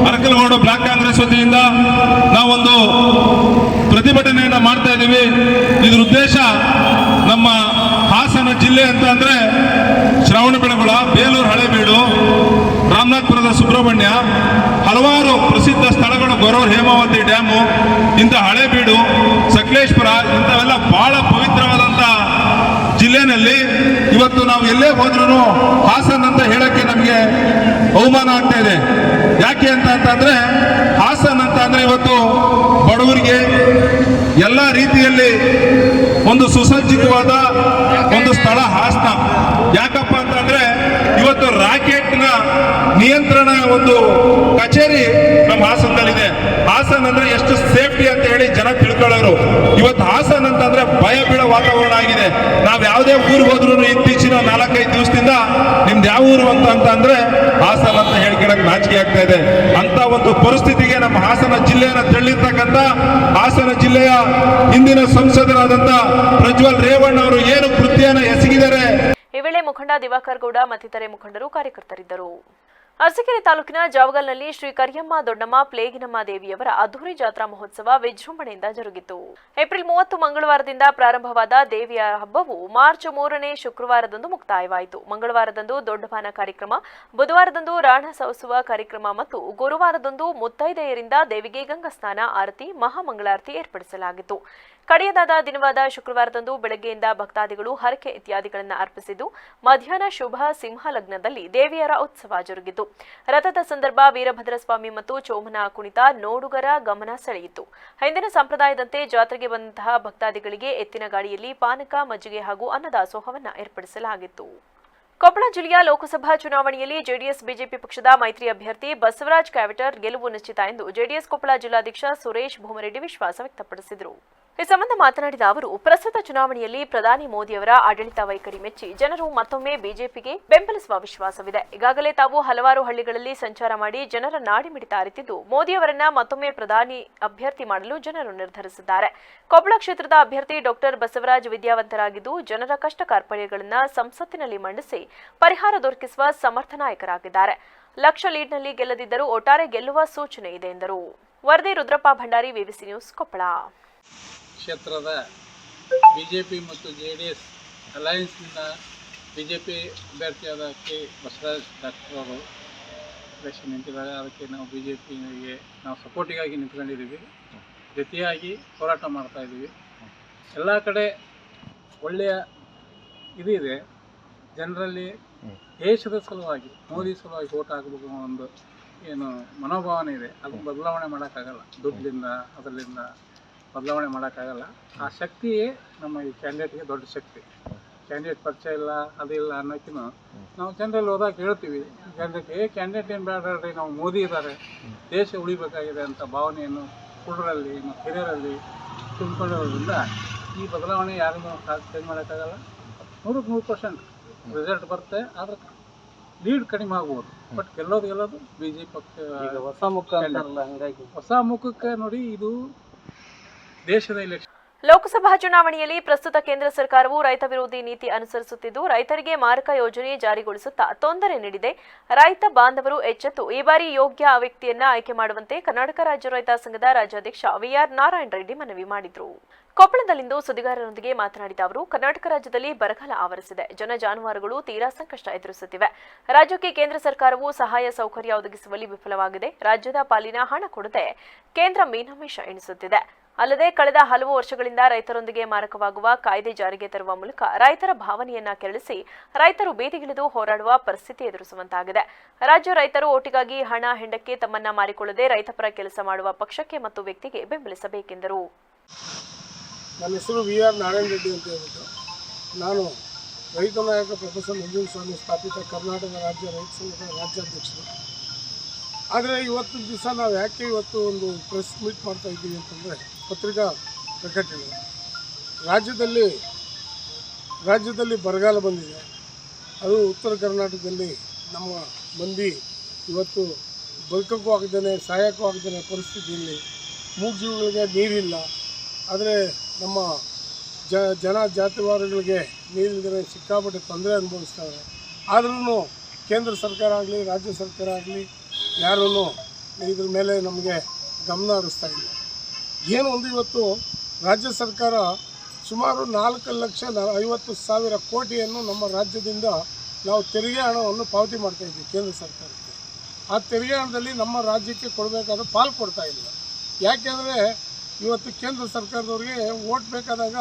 ಅರಕಲಗೂಡು ಬ್ಲಾಕ್ ಕಾಂಗ್ರೆಸ್ ವತಿಯಿಂದ ನಾವೊಂದು ಪ್ರತಿಭಟನೆಯನ್ನು ಮಾಡ್ತಾ ಇದ್ದೀವಿ. ಇದ್ರ ಉದ್ದೇಶ ನಮ್ಮ ಹಾಸನ ಜಿಲ್ಲೆ ಅಂತ ಅಂದ್ರೆ ಶ್ರವಣಬೆಳಗೊಳ, ಬೇಲೂರು ಹಳೇಬೀಡು, ರಾಮನಾಥಪುರದ ಸುಬ್ರಹ್ಮಣ್ಯ, ಹಲವಾರು ಪ್ರಸಿದ್ಧ ಸ್ಥಳಗಳು, ಗೊರೂರು ಹೇಮಾವತಿ ಡ್ಯಾಮು, ಇಂಥ ಹಳೇಬೀಡು, ಸಕಲೇಶ್ಪುರ, ಇಂಥವೆಲ್ಲ ಬಹಳ ಪವಿತ್ರವಾದಂಥ ಜಿಲ್ಲೆನಲ್ಲಿ ಇವತ್ತು ನಾವು ಎಲ್ಲೇ ಹೋದ್ರೂ ಹಾಸನ್ ಅಂತ ಹೇಳಕ್ಕೆ ನಮಗೆ ಅವಮಾನ ಆಗ್ತಾ ಇದೆ. ಯಾಕೆ ಅಂತಂದ್ರೆ ಹಾಸನ್ ಅಂತ ಅಂದ್ರೆ ಇವತ್ತು ಬಡವರಿಗೆ ಎಲ್ಲ ರೀತಿಯಲ್ಲಿ ಒಂದು ಸುಸಜ್ಜಿತವಾದ ಒಂದು ಸ್ಥಳ ಹಾಸನ. ಯಾಕಪ್ಪ ಅಂತಂದ್ರೆ ಇವತ್ತು ರಾಕೆಟ್ನ ನಿಯಂತ್ರಣ ಒಂದು ಕಚೇರಿ ನಮ್ಮ ಹಾಸನದಲ್ಲಿದೆ. ಹಾಸನ್ ಅಂದ್ರೆ ಎಷ್ಟು ಸೇಫ್ಟಿ ಅಂತ ಹೇಳಿ ಜನ ತಿಳ್ಕೊಳ್ಳೋರು. ಇವತ್ತು ಹಾಸನ್ ಅಂತಂದ್ರೆ ಭಯ ಬೀಳೋ ವಾತಾವರಣ ಆಗಿದೆ. ನಾವು ಯಾವುದೇ ಊರಿಗೆ ಹೋದ್ರೂ ಇತ್ತೀಚಿನ 4-5 ದಿವಸದಿಂದ ನಿಮ್ದು ಯಾವ ಊರು ಅಂತಂದ್ರೆ ಹಾಸನ್ ಅಂತ ಹೇಳ್ಕೊಳಕ್ ನಾಚಿಕೆ ಆಗ್ತಾ ಇದೆ. ಅಂತ ಒಂದು ಪರಿಸ್ಥಿತಿಗೆ ನಮ್ಮ ಹಾಸನ ಜಿಲ್ಲೆಯನ್ನು ತಳ್ಳಿರ್ತಕ್ಕಂಥ ಹಾಸನ ಜಿಲ್ಲೆಯ ಹಿಂದಿನ ಸಂಸದರಾದಂತ ಪ್ರಜ್ವಲ್ ರೇವಣ್ಣ ಅವರು ಏನು ಕೃತ್ಯನ ಎಸಗಿದ್ದಾರೆ. ಈ ವೇಳೆ ಮುಖಂಡ ದಿವಾಕರ್ ಗೌಡ ಮತ್ತಿತರೆ ಮುಖಂಡರು ಕಾರ್ಯಕರ್ತರಿದ್ದರು. ಅರಸೀಕೆರೆ ತಾಲೂಕಿನ ಜಾವಗಲ್ನಲ್ಲಿ ಶ್ರೀ ಕರಿಯಮ್ಮ ದೊಡ್ಡಮ್ಮ ಪ್ಲೇಗಿನಮ್ಮ ದೇವಿಯವರ ಅದ್ದೂರಿ ಜಾತ್ರಾ ಮಹೋತ್ಸವ ವಿಜೃಂಭಣೆಯಿಂದ ಜರುಗಿತು. ಏಪ್ರಿಲ್ 30 ಮಂಗಳವಾರದಿಂದ ಪ್ರಾರಂಭವಾದ ದೇವಿಯ ಹಬ್ಬವು ಮಾರ್ಚ್ 3ನೇ ಶುಕ್ರವಾರದಂದು ಮುಕ್ತಾಯವಾಯಿತು. ಮಂಗಳವಾರದಂದು ದೊಡ್ಡಬಾನ ಕಾರ್ಯಕ್ರಮ, ಬುಧವಾರದಂದು ರಾಣಸೋತ್ಸವ ಕಾರ್ಯಕ್ರಮ ಮತ್ತು ಗುರುವಾರದಂದು ಮುತ್ತೈದೆಯರಿಂದ ದೇವಿಗೆ ಗಂಗಾಸ್ನಾನ, ಆರತಿ, ಮಹಾಮಂಗಳಾರತಿ ಏರ್ಪಡಿಸಲಾಗಿತ್ತು. ಕಡೆಯದಾದ ದಿನವಾದ ಶುಕ್ರವಾರದಂದು ಬೆಳಗ್ಗೆಯಿಂದ ಭಕ್ತಾದಿಗಳು ಹರಕೆ ಇತ್ಯಾದಿಗಳನ್ನು ಅರ್ಪಿಸಿದ್ದು ಮಧ್ಯಾಹ್ನ ಶುಭ ಸಿಂಹ ಲಗ್ನದಲ್ಲಿ ದೇವಿಯರ ಉತ್ಸವ ಜರುಗಿತು. ರಥದ ಸಂದರ್ಭ ವೀರಭದ್ರಸ್ವಾಮಿ ಮತ್ತು ಚೋಮನ ಕುಣಿತ ನೋಡುಗರ ಗಮನ ಸೆಳೆಯಿತು. ಹಿಂದಿನ ಸಂಪ್ರದಾಯದಂತೆ ಜಾತ್ರೆಗೆ ಬಂದಂತಹ ಭಕ್ತಾದಿಗಳಿಗೆ ಎತ್ತಿನ ಗಾಡಿಯಲ್ಲಿ ಪಾನಕ, ಮಜ್ಜಿಗೆ ಹಾಗೂ ಅನ್ನದಾಸೋಹವನ್ನು ಏರ್ಪಡಿಸಲಾಗಿತ್ತು. ಕೊಪ್ಪಳ ಜಿಲ್ಲೆಯ ಲೋಕಸಭಾ ಚುನಾವಣೆಯಲ್ಲಿ ಜೆಡಿಎಸ್ ಬಿಜೆಪಿ ಪಕ್ಷದ ಮೈತ್ರಿ ಅಭ್ಯರ್ಥಿ ಬಸವರಾಜ್ ಕ್ಯಾವಿಟರ್ ಗೆಲುವು ನಿಶ್ಚಿತ ಎಂದು ಜೆಡಿಎಸ್ ಕೊಪ್ಪಳ ಜಿಲ್ಲಾಧ್ಯಕ್ಷ ಸುರೇಶ್ ಭೂಮರೆಡ್ಡಿ ವಿಶ್ವಾಸ ವ್ಯಕ್ತಪಡಿಸಿದರು. ಈ ಸಂಬಂಧ ಮಾತನಾಡಿದ ಅವರು, ಪ್ರಸ್ತುತ ಚುನಾವಣೆಯಲ್ಲಿ ಪ್ರಧಾನಿ ಮೋದಿಯವರ ಆಡಳಿತ ವೈಖರಿ ಮೆಚ್ಚಿ ಜನರು ಮತ್ತೊಮ್ಮೆ ಬಿಜೆಪಿಗೆ ಬೆಂಬಲಿಸುವ ವಿಶ್ವಾಸವಿದೆ. ಈಗಾಗಲೇ ತಾವು ಹಲವಾರು ಹಳ್ಳಿಗಳಲ್ಲಿ ಸಂಚಾರ ಮಾಡಿ ಜನರ ನಾಡಿಮಿಡಿತ ಅರಿತಿದ್ದು ಮೋದಿಯವರನ್ನ ಮತ್ತೊಮ್ಮೆ ಪ್ರಧಾನಿ ಅಭ್ಯರ್ಥಿ ಮಾಡಲು ಜನರು ನಿರ್ಧರಿಸಿದ್ದಾರೆ. ಕೊಪ್ಪಳ ಕ್ಷೇತ್ರದ ಅಭ್ಯರ್ಥಿ ಡಾಕ್ಟರ್ ಬಸವರಾಜ್ ವಿದ್ಯಾವಂತರಾಗಿದ್ದು ಜನರ ಕಷ್ಟ ಕಾರ್ಪಣ್ಯಗಳನ್ನು ಸಂಸತ್ತಿನಲ್ಲಿ ಮಂಡಿಸಿ ಪರಿಹಾರ ದೊರಕಿಸುವ ಸಮರ್ಥ ನಾಯಕರಾಗಿದ್ದಾರೆ. ಲಕ್ಷ ಲೀಡ್ನಲ್ಲಿ ಗೆಲ್ಲದಿದ್ದರೂ ಒಟ್ಟಾರೆ ಗೆಲ್ಲುವ ಸೂಚನೆ ಇದೆ ಎಂದರು. ವರದಿ ರುದ್ರಪ್ಪ ಭಂಡಾರಿ, ವಿವಿಸಿ ನ್ಯೂಸ್, ಕೊಪ್ಪಳ. ಕ್ಷೇತ್ರದ ಬಿಜೆಪಿ ಮತ್ತು JDS ಅಲಯನ್ಸ್ನಿಂದ ಬಿಜೆಪಿ ಅಭ್ಯರ್ಥಿಯಾದ ಕೆ ಬಸವರಾಜ್ ಡಾಕ್ಟರ್ ಅವರು ಎಲೆಕ್ಷನ್ ನಿಂತಿದ್ದಾರೆ. ಅದಕ್ಕೆ ನಾವು ಬಿಜೆಪಿಗೆ ನಾವು ಸಪೋರ್ಟಿಗಾಗಿ ನಿಂತ್ಕೊಂಡಿದ್ದೀವಿ. ಜೊತೆಯಾಗಿ ಹೋರಾಟ ಮಾಡ್ತಾ ಇದ್ದೀವಿ. ಎಲ್ಲ ಕಡೆ ಒಳ್ಳೆಯ ಇದೆ, ಜನರಲ್ಲಿ ದೇಶದ ಸಲುವಾಗಿ ಮೋದಿ ಸಲುವಾಗಿ ಓಟ್ ಹಾಕಬೇಕು ಒಂದು ಏನು ಮನೋಭಾವನೆ ಇದೆ. ಅದು ಬದಲಾವಣೆ ಮಾಡೋಕ್ಕಾಗಲ್ಲ, ದುಡ್ಡಿಂದ ಅದರಿಂದ ಬದಲಾವಣೆ ಮಾಡೋಕ್ಕಾಗಲ್ಲ. ಆ ಶಕ್ತಿಯೇ ನಮ್ಮ ಈ ಕ್ಯಾಂಡಿಡೇಟ್ಗೆ ದೊಡ್ಡ ಶಕ್ತಿ. ಕ್ಯಾಂಡಿಡೇಟ್ ಪರಿಚಯ ಇಲ್ಲ, ಅದಿಲ್ಲ ಅನ್ನೋಕ್ಕಿಂತ ನಾವು ಜನರಲ್ಲಿ ಹೋದಾಗ ಹೇಳ್ತೀವಿ, ಕ್ಯಾಂಡಿಡೇಟ್ ಏನು ಬೇಡ್ರಿ, ನಾವು ಮೋದಿ ಇದ್ದಾರೆ, ದೇಶ ಉಳಿಬೇಕಾಗಿದೆ ಅಂತ ಭಾವನೆಯನ್ನು ಕುರುಡರಲ್ಲಿ ಮತ್ತು ಹಿರಿಯರಲ್ಲಿ ತುಂಬಿಕೊಂಡಿರೋದ್ರಿಂದ ಈ ಬದಲಾವಣೆ ಯಾರಿಗೂ ಚೇಂಜ್ ಮಾಡೋಕ್ಕಾಗಲ್ಲ. 100% ರಿಸಲ್ಟ್ ಬರುತ್ತೆ, ಆದರೆ ಲೀಡ್ ಕಡಿಮೆ ಆಗ್ಬೋದು. ಬಟ್ ಗೆಲ್ಲೋದು ಬಿಜೆಪಿ ಪಕ್ಷ ಹೊಸ ಮುಖಕ್ಕೆ ನೋಡಿ ಇದು ದೇಶದ ಇಲೆಕ್ಷನ್. ಲೋಕಸಭಾ ಚುನಾವಣೆಯಲ್ಲಿ ಪ್ರಸ್ತುತ ಕೇಂದ್ರ ಸರ್ಕಾರವು ರೈತ ವಿರೋಧಿ ನೀತಿ ಅನುಸರಿಸುತ್ತಿದ್ದು ರೈತರಿಗೆ ಮಾರಕ ಯೋಜನೆ ಜಾರಿಗೊಳಿಸುತ್ತಾ ತೊಂದರೆ ನೀಡಿದೆ. ರೈತ ಬಾಂಧವರು ಎಚ್ಚೆತ್ತು ಈ ಬಾರಿ ಯೋಗ್ಯ ವ್ಯಕ್ತಿಯನ್ನ ಆಯ್ಕೆ ಮಾಡುವಂತೆ ಕರ್ನಾಟಕ ರಾಜ್ಯ ರೈತ ಸಂಘದ ರಾಜ್ಯಾಧ್ಯಕ್ಷ ವಿಆರ್ ನಾರಾಯಣ ರೆಡ್ಡಿ ಮನವಿ ಮಾಡಿದರು. ಕೊಪ್ಪಳದಲ್ಲಿಂದು ಸುದ್ದಿಗಾರರೊಂದಿಗೆ ಮಾತನಾಡಿದ ಅವರು, ಕರ್ನಾಟಕ ರಾಜ್ಯದಲ್ಲಿ ಬರಗಾಲ ಆವರಿಸಿದೆ. ಜನ ಜಾನುವಾರುಗಳು ತೀರಾ ಸಂಕಷ್ಟ ಎದುರಿಸುತ್ತಿವೆ. ರಾಜ್ಯಕ್ಕೆ ಕೇಂದ್ರ ಸರ್ಕಾರವು ಸಹಾಯ ಸೌಕರ್ಯ ಒದಗಿಸುವಲ್ಲಿ ವಿಫಲವಾಗಿದೆ. ರಾಜ್ಯದ ಪಾಲಿನ ಹಣ ಕೊಡದೆ ಕೇಂದ್ರ ಮೀನಾಮೇಷ ಎಣಿಸುತ್ತಿದೆ. ಅಲ್ಲದೆ ಕಳೆದ ಹಲವು ವರ್ಷಗಳಿಂದ ರೈತರೊಂದಿಗೆ ಮಾರಕವಾಗುವ ಕಾಯ್ದೆ ಜಾರಿಗೆ ತರುವ ಮೂಲಕ ರೈತರ ಭಾವನೆಯನ್ನ ಕೆರಳಿಸಿ ರೈತರು ಬೀದಿಗಿಳಿದು ಹೋರಾಡುವ ಪರಿಸ್ಥಿತಿ ಎದುರಿಸುವಂತಾಗಿದೆ. ರಾಜ್ಯ ರೈತರು ಓಟಿಗಾಗಿ ಹಣ ಹೆಂಡಕ್ಕೆ ತಮ್ಮನ್ನ ಮಾರಿಕೊಳ್ಳದೆ ರೈತಪರ ಕೆಲಸ ಮಾಡುವ ಪಕ್ಷಕ್ಕೆ ಮತ್ತು ವ್ಯಕ್ತಿಗೆ ಬೆಂಬಲಿಸಬೇಕೆಂದರು. ನನ್ನ ಹೆಸರು ವಿಆರ್ ನಾರಾಯಣ ರೆಡ್ಡಿ ಅಂತ ಹೇಳ್ಬಿಟ್ಟು ನಾನು ರೈತ ನಾಯಕ ಪ್ರೊಫೆಸರ್ ನಂಜುಂಡಸ್ವಾಮಿ ಸ್ಥಾಪಿತ ಕರ್ನಾಟಕ ರಾಜ್ಯ ರೈತ ಸಂಘದ ರಾಜ್ಯಾಧ್ಯಕ್ಷರು. ಆದರೆ ಇವತ್ತು ದಿವಸ ನಾವು ಯಾಕೆ ಇವತ್ತು ಒಂದು ಪ್ರೆಸ್ ಮೀಟ್ ಮಾಡ್ತಾ ಇದ್ದೀವಿ ಅಂತಂದರೆ, ಪತ್ರಿಕಾ ಪ್ರಕಟಣೆ ರಾಜ್ಯದಲ್ಲಿ ಬರಗಾಲ ಬಂದಿದೆ. ಅದು ಉತ್ತರ ಕರ್ನಾಟಕದಲ್ಲಿ ನಮ್ಮ ಮಂದಿ ಇವತ್ತು ಬದುಕಕ್ಕೂ ಆಗದೇ ಸಾಯಕ್ಕೂ ಆಗದೇ ಪರಿಸ್ಥಿತಿಯಲ್ಲಿ ಮೂಗಜೀವಿಗಳಿಗೆ ನೀರಿಲ್ಲ. ಆದರೆ ನಮ್ಮ ಜನ ಜಾತಿವಾರಗಳಿಗೆ ನೀರಿಲ್ಲದೆ ಸಿಕ್ಕಾಪಟ್ಟೆ ತೊಂದರೆ ಅನುಭವಿಸ್ತಾರೆ. ಆದ್ರೂ ಕೇಂದ್ರ ಸರ್ಕಾರ ಆಗಲಿ ರಾಜ್ಯ ಸರ್ಕಾರ ಆಗಲಿ ಯಾರೂ ಇದ್ರ ಮೇಲೆ ನಮಗೆ ಗಮನ ಹರಿಸ್ತಾ ಇಲ್ಲ. ಏನು ಒಂದು ಇವತ್ತು ರಾಜ್ಯ ಸರ್ಕಾರ ಸುಮಾರು 4,50,000 ಕೋಟಿಯನ್ನು ನಮ್ಮ ರಾಜ್ಯದಿಂದ ನಾವು ತೆರಿಗೆ ಹಣವನ್ನು ಪಾವತಿ ಮಾಡ್ತಾಯಿದ್ವಿ ಕೇಂದ್ರ ಸರ್ಕಾರಕ್ಕೆ. ಆ ತೆರಿಗೆ ಹಣದಲ್ಲಿ ನಮ್ಮ ರಾಜ್ಯಕ್ಕೆ ಕೊಡಬೇಕಾದ ಪಾಲು ಕೊಡ್ತಾ ಇಲ್ಲ. ಯಾಕೆಂದರೆ ಇವತ್ತು ಕೇಂದ್ರ ಸರ್ಕಾರದವ್ರಿಗೆ ಓಟ್ ಬೇಕಾದಾಗ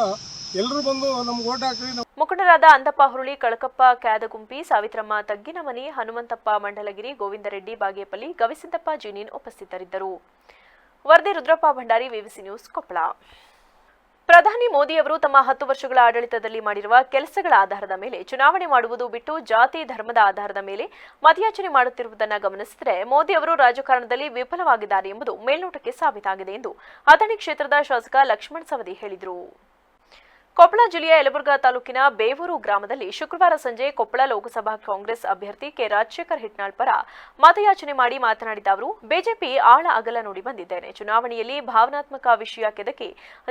ಎಲ್ಲರೂ ಬಂದು ನಮ್ಗೆ ಓಟ್ ಹಾಕ್ರಿ. ಮುಖಂಡರಾದ ಅಂದಪ್ಪ ಹುರುಳಿ, ಕಳಕಪ್ಪ ಕ್ಯಾದಗುಂಪಿ, ಸಾವಿತ್ರಮ್ಮ ತಗ್ಗಿನಮನಿ, ಹನುಮಂತಪ್ಪ ಮಂಡಲಗಿರಿ, ಗೋವಿಂದರೆಡ್ಡಿ ಬಾಗೇಪಲ್ಲಿ, ಗವಿಸಿದ್ದಪ್ಪ ಜೀನಿನ್ ಉಪಸ್ಥಿತರಿದ್ದರು. ವರದಿ ರುದ್ರಪ್ಪ ಭಂಡಾರಿ, ವಿವಿಸಿ ನ್ಯೂಸ್, ಕೊಪ್ಪಳ. ಪ್ರಧಾನಿ ಮೋದಿಯವರು ತಮ್ಮ 10 ವರ್ಷಗಳ ಆಡಳಿತದಲ್ಲಿ ಮಾಡಿರುವ ಕೆಲಸಗಳ ಆಧಾರದ ಮೇಲೆ ಚುನಾವಣೆ ಮಾಡುವುದು ಬಿಟ್ಟು ಜಾತಿ ಧರ್ಮದ ಆಧಾರದ ಮೇಲೆ ಮತಯಾಚನೆ ಮಾಡುತ್ತಿರುವುದನ್ನು ಗಮನಿಸಿದರೆ ಮೋದಿ ಅವರು ರಾಜಕಾರಣದಲ್ಲಿ ವಿಫಲವಾಗಿದ್ದಾರೆ ಎಂಬುದು ಮೇಲ್ನೋಟಕ್ಕೆ ಸಾಬೀತಾಗಿದೆ ಎಂದು ಅಥಣಿ ಕ್ಷೇತ್ರದ ಶಾಸಕ ಲಕ್ಷ್ಮಣ ಸವದಿ ಹೇಳಿದರು. ಕೊಪ್ಪಳ ಜಿಲ್ಲೆಯ ಯಲಬುರ್ಗಾ ತಾಲೂಕಿನ ಬೇವೂರು ಗ್ರಾಮದಲ್ಲಿ ಶುಕ್ರವಾರ ಸಂಜೆ ಕೊಪ್ಪಳ ಲೋಕಸಭಾ ಕಾಂಗ್ರೆಸ್ ಅಭ್ಯರ್ಥಿ ಕೆ ರಾಜಶೇಖರ್ ಹಿಟ್ನಾಳ್ ಪರ ಮತಯಾಚನೆ ಮಾಡಿ ಮಾತನಾಡಿದ ಅವರು, ಬಿಜೆಪಿ ಆಳ ಅಗಲ ನೋಡಿ ಬಂದಿದ್ದೇನೆ. ಚುನಾವಣೆಯಲ್ಲಿ ಭಾವನಾತ್ಮಕ ವಿಷಯ ಕೆದಕಿ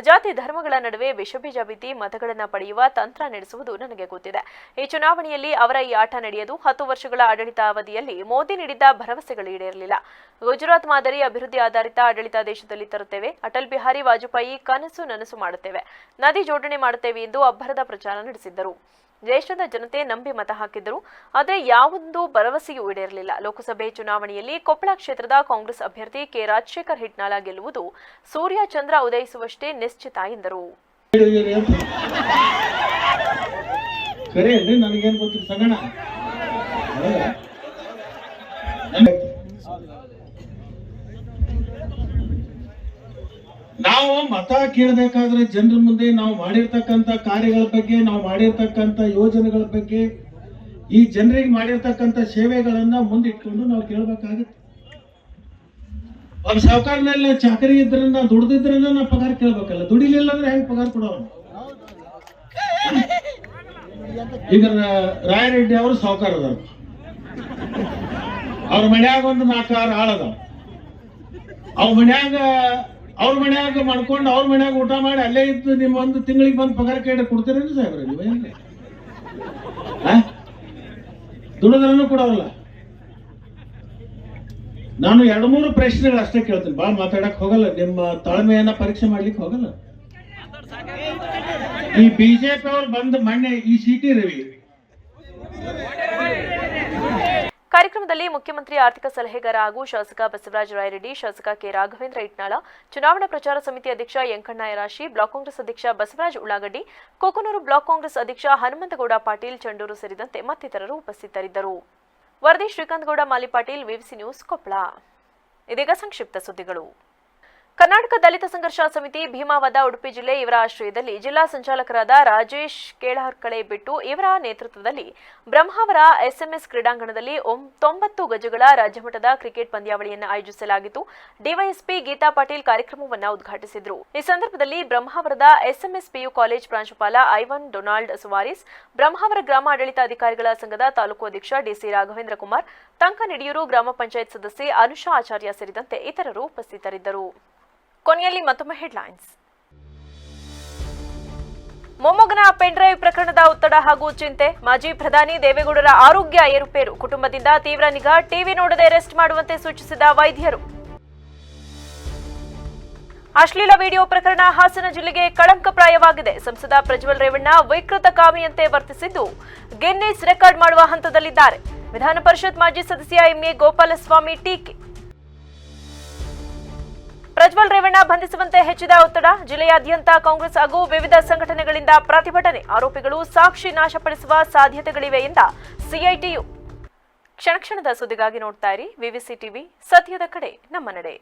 ಜಾತಿ ಧರ್ಮಗಳ ನಡುವೆ ವಿಷಬೀಜ ಬಿತ್ತಿ ಮತಗಳನ್ನು ಪಡೆಯುವ ತಂತ್ರ ನಡೆಸುವುದು ನನಗೆ ಗೊತ್ತಿದೆ. ಈ ಚುನಾವಣೆಯಲ್ಲಿ ಅವರ ಈ ಆಟ ನಡೆಯದು. 10 ವರ್ಷಗಳ ಆಡಳಿತಾವಧಿಯಲ್ಲಿ ಮೋದಿ ನೀಡಿದ್ದ ಭರವಸೆಗಳು ಈಡೇರಲಿಲ್ಲ. ಗುಜರಾತ್ ಮಾದರಿ ಅಭಿವೃದ್ಧಿ ಆಧಾರಿತ ಆಡಳಿತ ದೇಶದಲ್ಲಿ ತರುತ್ತೇವೆ. ಅಟಲ್ ಬಿಹಾರಿ ವಾಜಪೇಯಿ ಕನಸು ನನಸು ಮಾಡುತ್ತೇವೆ, ನದಿ ಜೋಡಣೆ ಮಾಡುತ್ತೇವೆ ಎಂದು ಅಬ್ಬರದ ಪ್ರಚಾರ ನಡೆಸಿದ್ದರು. ದೇಶದ ಜನತೆ ನಂಬಿ ಮತ ಹಾಕಿದ್ದರು. ಆದರೆ ಯಾವುದೊಂದು ಭರವಸೆಯೂ ಈಡೇರಲಿಲ್ಲ. ಲೋಕಸಭೆ ಚುನಾವಣೆಯಲ್ಲಿ ಕೊಪ್ಪಳ ಕ್ಷೇತ್ರದ ಕಾಂಗ್ರೆಸ್ ಅಭ್ಯರ್ಥಿ ಕೆ ರಾಜಶೇಖರ್ ಹಿಟ್ನಾಳ ಗೆಲ್ಲುವುದು ಸೂರ್ಯ ಚಂದ್ರ ಉದಯಿಸುವಷ್ಟೇ ನಿಶ್ಚಿತ ಎಂದರು. ನಾವು ಮತ ಕೇಳಬೇಕಾದ್ರೆ ಜನರ ಮುಂದೆ ನಾವು ಮಾಡಿರ್ತಕ್ಕಂಥ ಕಾರ್ಯಗಳ ಬಗ್ಗೆ, ನಾವು ಮಾಡಿರ್ತಕ್ಕಂಥ ಯೋಜನೆಗಳ ಬಗ್ಗೆ, ಈ ಜನರಿಗೆ ಮಾಡಿರ್ತಕ್ಕಂಥ ಸೇವೆಗಳನ್ನ ಮುಂದಿಟ್ಕೊಂಡು ನಾವು ಕೇಳಬೇಕಾಗುತ್ತೆ. ಒಬ್ಬ ಸಾಹುಕಾರನಲ್ಲಿ ಚಾಕರಿ ಇದ್ರನ್ನ ದುಡ್ದಿದ್ರನ್ನ ನಾವು ಪಗಾರ ಕೇಳಬೇಕಲ್ಲ. ದುಡಿಲಿಲ್ಲ ಅಂದ್ರೆ ಹೆಂಗ್ ಪಗಾರ ಕೊಡೋರು? ಈಗ ರಾಯರೆಡ್ಡಿ ಅವರು ಸಾಹುಕಾರ ಅದಾರ, ಅವ್ರ ಮನ್ಯಾಗ ಒಂದು 4-6 ಆಳದ, ಅವ್ರ ಮನ್ಯಾಗ ಮಾಡ್ಕೊಂಡು ಅವ್ರ ಮನ್ಯಾಗ ಊಟ ಮಾಡಿ ಅಲ್ಲೇ ಇದ್ದು ನಿಮ್ಮ ಒಂದು ತಿಂಗಳಿಗೆ ಬಂದು ಪಗಾರ ಕೇಳಿ ಕೊಡ್ತೀರೇನು ಸಾಹೇಬ್ರ? ನೀವು ದುಡಿದ್ರೂ ಕೊಡೋಲ್ಲ. ನಾನು 2-3 ಪ್ರಶ್ನೆಗಳು ಅಷ್ಟೇ ಕೇಳ್ತೀನಿ, ಭಾಳ ಮಾತಾಡಕ್ ಹೋಗಲ್ಲ. ನಿಮ್ಮ ತಾಳ್ಮೆಯನ್ನ ಪರೀಕ್ಷೆ ಮಾಡ್ಲಿಕ್ಕೆ ಹೋಗಲ್ಲ. ಈ ಬಿಜೆಪಿ ಅವ್ರು ಬಂದ ಮೊನ್ನೆ ಈ ಸಿಟಿ ರವಿ ಕಾರ್ಯಕ್ರಮದಲ್ಲಿ ಮುಖ್ಯಮಂತ್ರಿ ಆರ್ಥಿಕ ಸಲಹೆಗಾರ ಹಾಗೂ ಶಾಸಕ ಬಸವರಾಜ ರಾಯರೆಡ್ಡಿ, ಶಾಸಕ ಕೆ ರಾಘವೇಂದ್ರ ಇಟ್ನಾಳ, ಚುನಾವಣಾ ಪ್ರಚಾರ ಸಮಿತಿ ಅಧ್ಯಕ್ಷ ಯಂಕಣ್ಣ ಯರಾಶಿ, ಬ್ಲಾಕ್ ಕಾಂಗ್ರೆಸ್ ಅಧ್ಯಕ್ಷ ಬಸವರಾಜ ಉಳ್ಳಾಗಡ್ಡಿ, ಕೊಕನೂರು ಬ್ಲಾಕ್ ಕಾಂಗ್ರೆಸ್ ಅಧ್ಯಕ್ಷ ಹನುಮಂತಗೌಡ ಪಾಟೀಲ್ ಚಂಡೂರು ಸೇರಿದಂತೆ ಮತ್ತಿತರರು ಉಪಸ್ಥಿತರಿದ್ದರು. ವರದಿ ಶ್ರೀಕಾಂತಗೌಡ ಮಾಲಿಪಾಟೀಲ್, ವಿವಿಸಿ ನ್ಯೂಸ್, ಕೊಪ್ಪಳ. ಇದೀಗ ಸಂಕ್ಷಿಪ್ತ ಸುದ್ದಿಗಳು. ಕರ್ನಾಟಕ ದಲಿತ ಸಂಘರ್ಷ ಸಮಿತಿ ಭೀಮಾವದ ಉಡುಪಿ ಜಿಲ್ಲೆ ಇವರ ಆಶ್ರಯದಲ್ಲಿ ಜಿಲ್ಲಾ ಸಂಚಾಲಕರಾದ ರಾಜೇಶ್ ಕೇಳಹರ್ಕಳೆ ಬಿಟ್ಟು ಇವರ ನೇತೃತ್ವದಲ್ಲಿ ಬ್ರಹ್ಮಾವರ ಎಸ್ಎಂಎಸ್ ಕ್ರೀಡಾಂಗಣದಲ್ಲಿ 90 ಗಜಗಳ ರಾಜ್ಯಮಟ್ಟದ ಕ್ರಿಕೆಟ್ ಪಂದ್ಯಾವಳಿಯನ್ನು ಆಯೋಜಿಸಲಾಗಿತ್ತು. ಡಿವೈಎಸ್ಪಿ ಗೀತಾ ಪಾಟೀಲ್ ಕಾರ್ಯಕ್ರಮವನ್ನು ಉದ್ಘಾಟಿಸಿದರು. ಈ ಸಂದರ್ಭದಲ್ಲಿ ಬ್ರಹ್ಮಾವರದ ಎಸ್ಎಂಎಸ್ ಪಿಯು ಕಾಲೇಜ್ ಪ್ರಾಂಶುಪಾಲ ಐವನ್ ಡೊನಾಲ್ಡ್ ಸುವಾರಿಸ್, ಬ್ರಹ್ಮಾವರ ಗ್ರಾಮ ಆಡಳಿತಾಧಿಕಾರಿಗಳ ಸಂಘದ ತಾಲೂಕು ಅಧ್ಯಕ್ಷ ಡಿಸಿ ರಾಘವೇಂದ್ರ ಕುಮಾರ್, ತಂಕನಿಡಿಯೂರು ಗ್ರಾಮ ಪಂಚಾಯತ್ ಸದಸ್ಯೆ ಅನುಷಾ ಆಚಾರ್ಯ ಸೇರಿದಂತೆ ಇತರರು ಉಪಸ್ಥಿತರಿದ್ದರು. ಕೊನೆಯಲ್ಲಿ ಮತ್ತೊಮ್ಮೆ ಹೆಡ್ಲೈನ್ಸ್. ಮೊಮ್ಮಗನ ಪೆನ್ಡ್ರೈವ್ ಪ್ರಕರಣದ ಒತ್ತಡ ಹಾಗೂ ಚಿಂತೆ, ಮಾಜಿ ಪ್ರಧಾನಿ ದೇವೇಗೌಡರ ಆರೋಗ್ಯ ಏರುಪೇರು, ಕುಟುಂಬದಿಂದ ತೀವ್ರ ನಿಗಾ, ಟಿವಿ ನೋಡದೆ ರೆಸ್ಟ್ ಮಾಡುವಂತೆ ಸೂಚಿಸಿದ ವೈದ್ಯರು. ಅಶ್ಲೀಲ ವಿಡಿಯೋ ಪ್ರಕರಣ ಹಾಸನ ಜಿಲ್ಲೆಗೆ ಕಳಂಕಪ್ರಾಯವಾಗಿದೆ. ಸಂಸದ ಪ್ರಜ್ವಲ್ ರೇವಣ್ಣ ವಿಕೃತ ಕಾಮಿಯಂತೆ ವರ್ತಿಸಿದ್ದು ಗಿನ್ನಿಸ್ ರೆಕಾರ್ಡ್ ಮಾಡುವ ಹಂತದಲ್ಲಿದ್ದಾರೆ. ವಿಧಾನ ಪರಿಷತ್ ಮಾಜಿ ಸದಸ್ಯ ಎಂಎ ಗೋಪಾಲಸ್ವಾಮಿ ಟೀಕೆ. ಪ್ರಜ್ವಲ್ ರೇವಣ್ಣ ಬಂಧಿಸುವಂತೆ ಹೆಚ್ಚಿದ ಒತ್ತಡ, ಜಿಲ್ಲೆಯಾದ್ಯಂತ ಕಾಂಗ್ರೆಸ್ ಹಾಗೂ ವಿವಿಧ ಸಂಘಟನೆಗಳಿಂದ ಪ್ರತಿಭಟನೆ, ಆರೋಪಿಗಳು ಸಾಕ್ಷಿ ನಾಶಪಡಿಸುವ ಸಾಧ್ಯತೆಗಳಿವೆ ಎಂದ ಸಿಐಟಿಯು. ಕ್ಷಣ ಕ್ಷಣದ ಸುದ್ದಿಗಾಗಿ ನೋಡ್ತಾ ಇರಿ ವಿವಿಸಿ ಟಿವಿ, ಸತ್ಯದ ಕಡೆ ನಮ್ಮ ನಡೆ.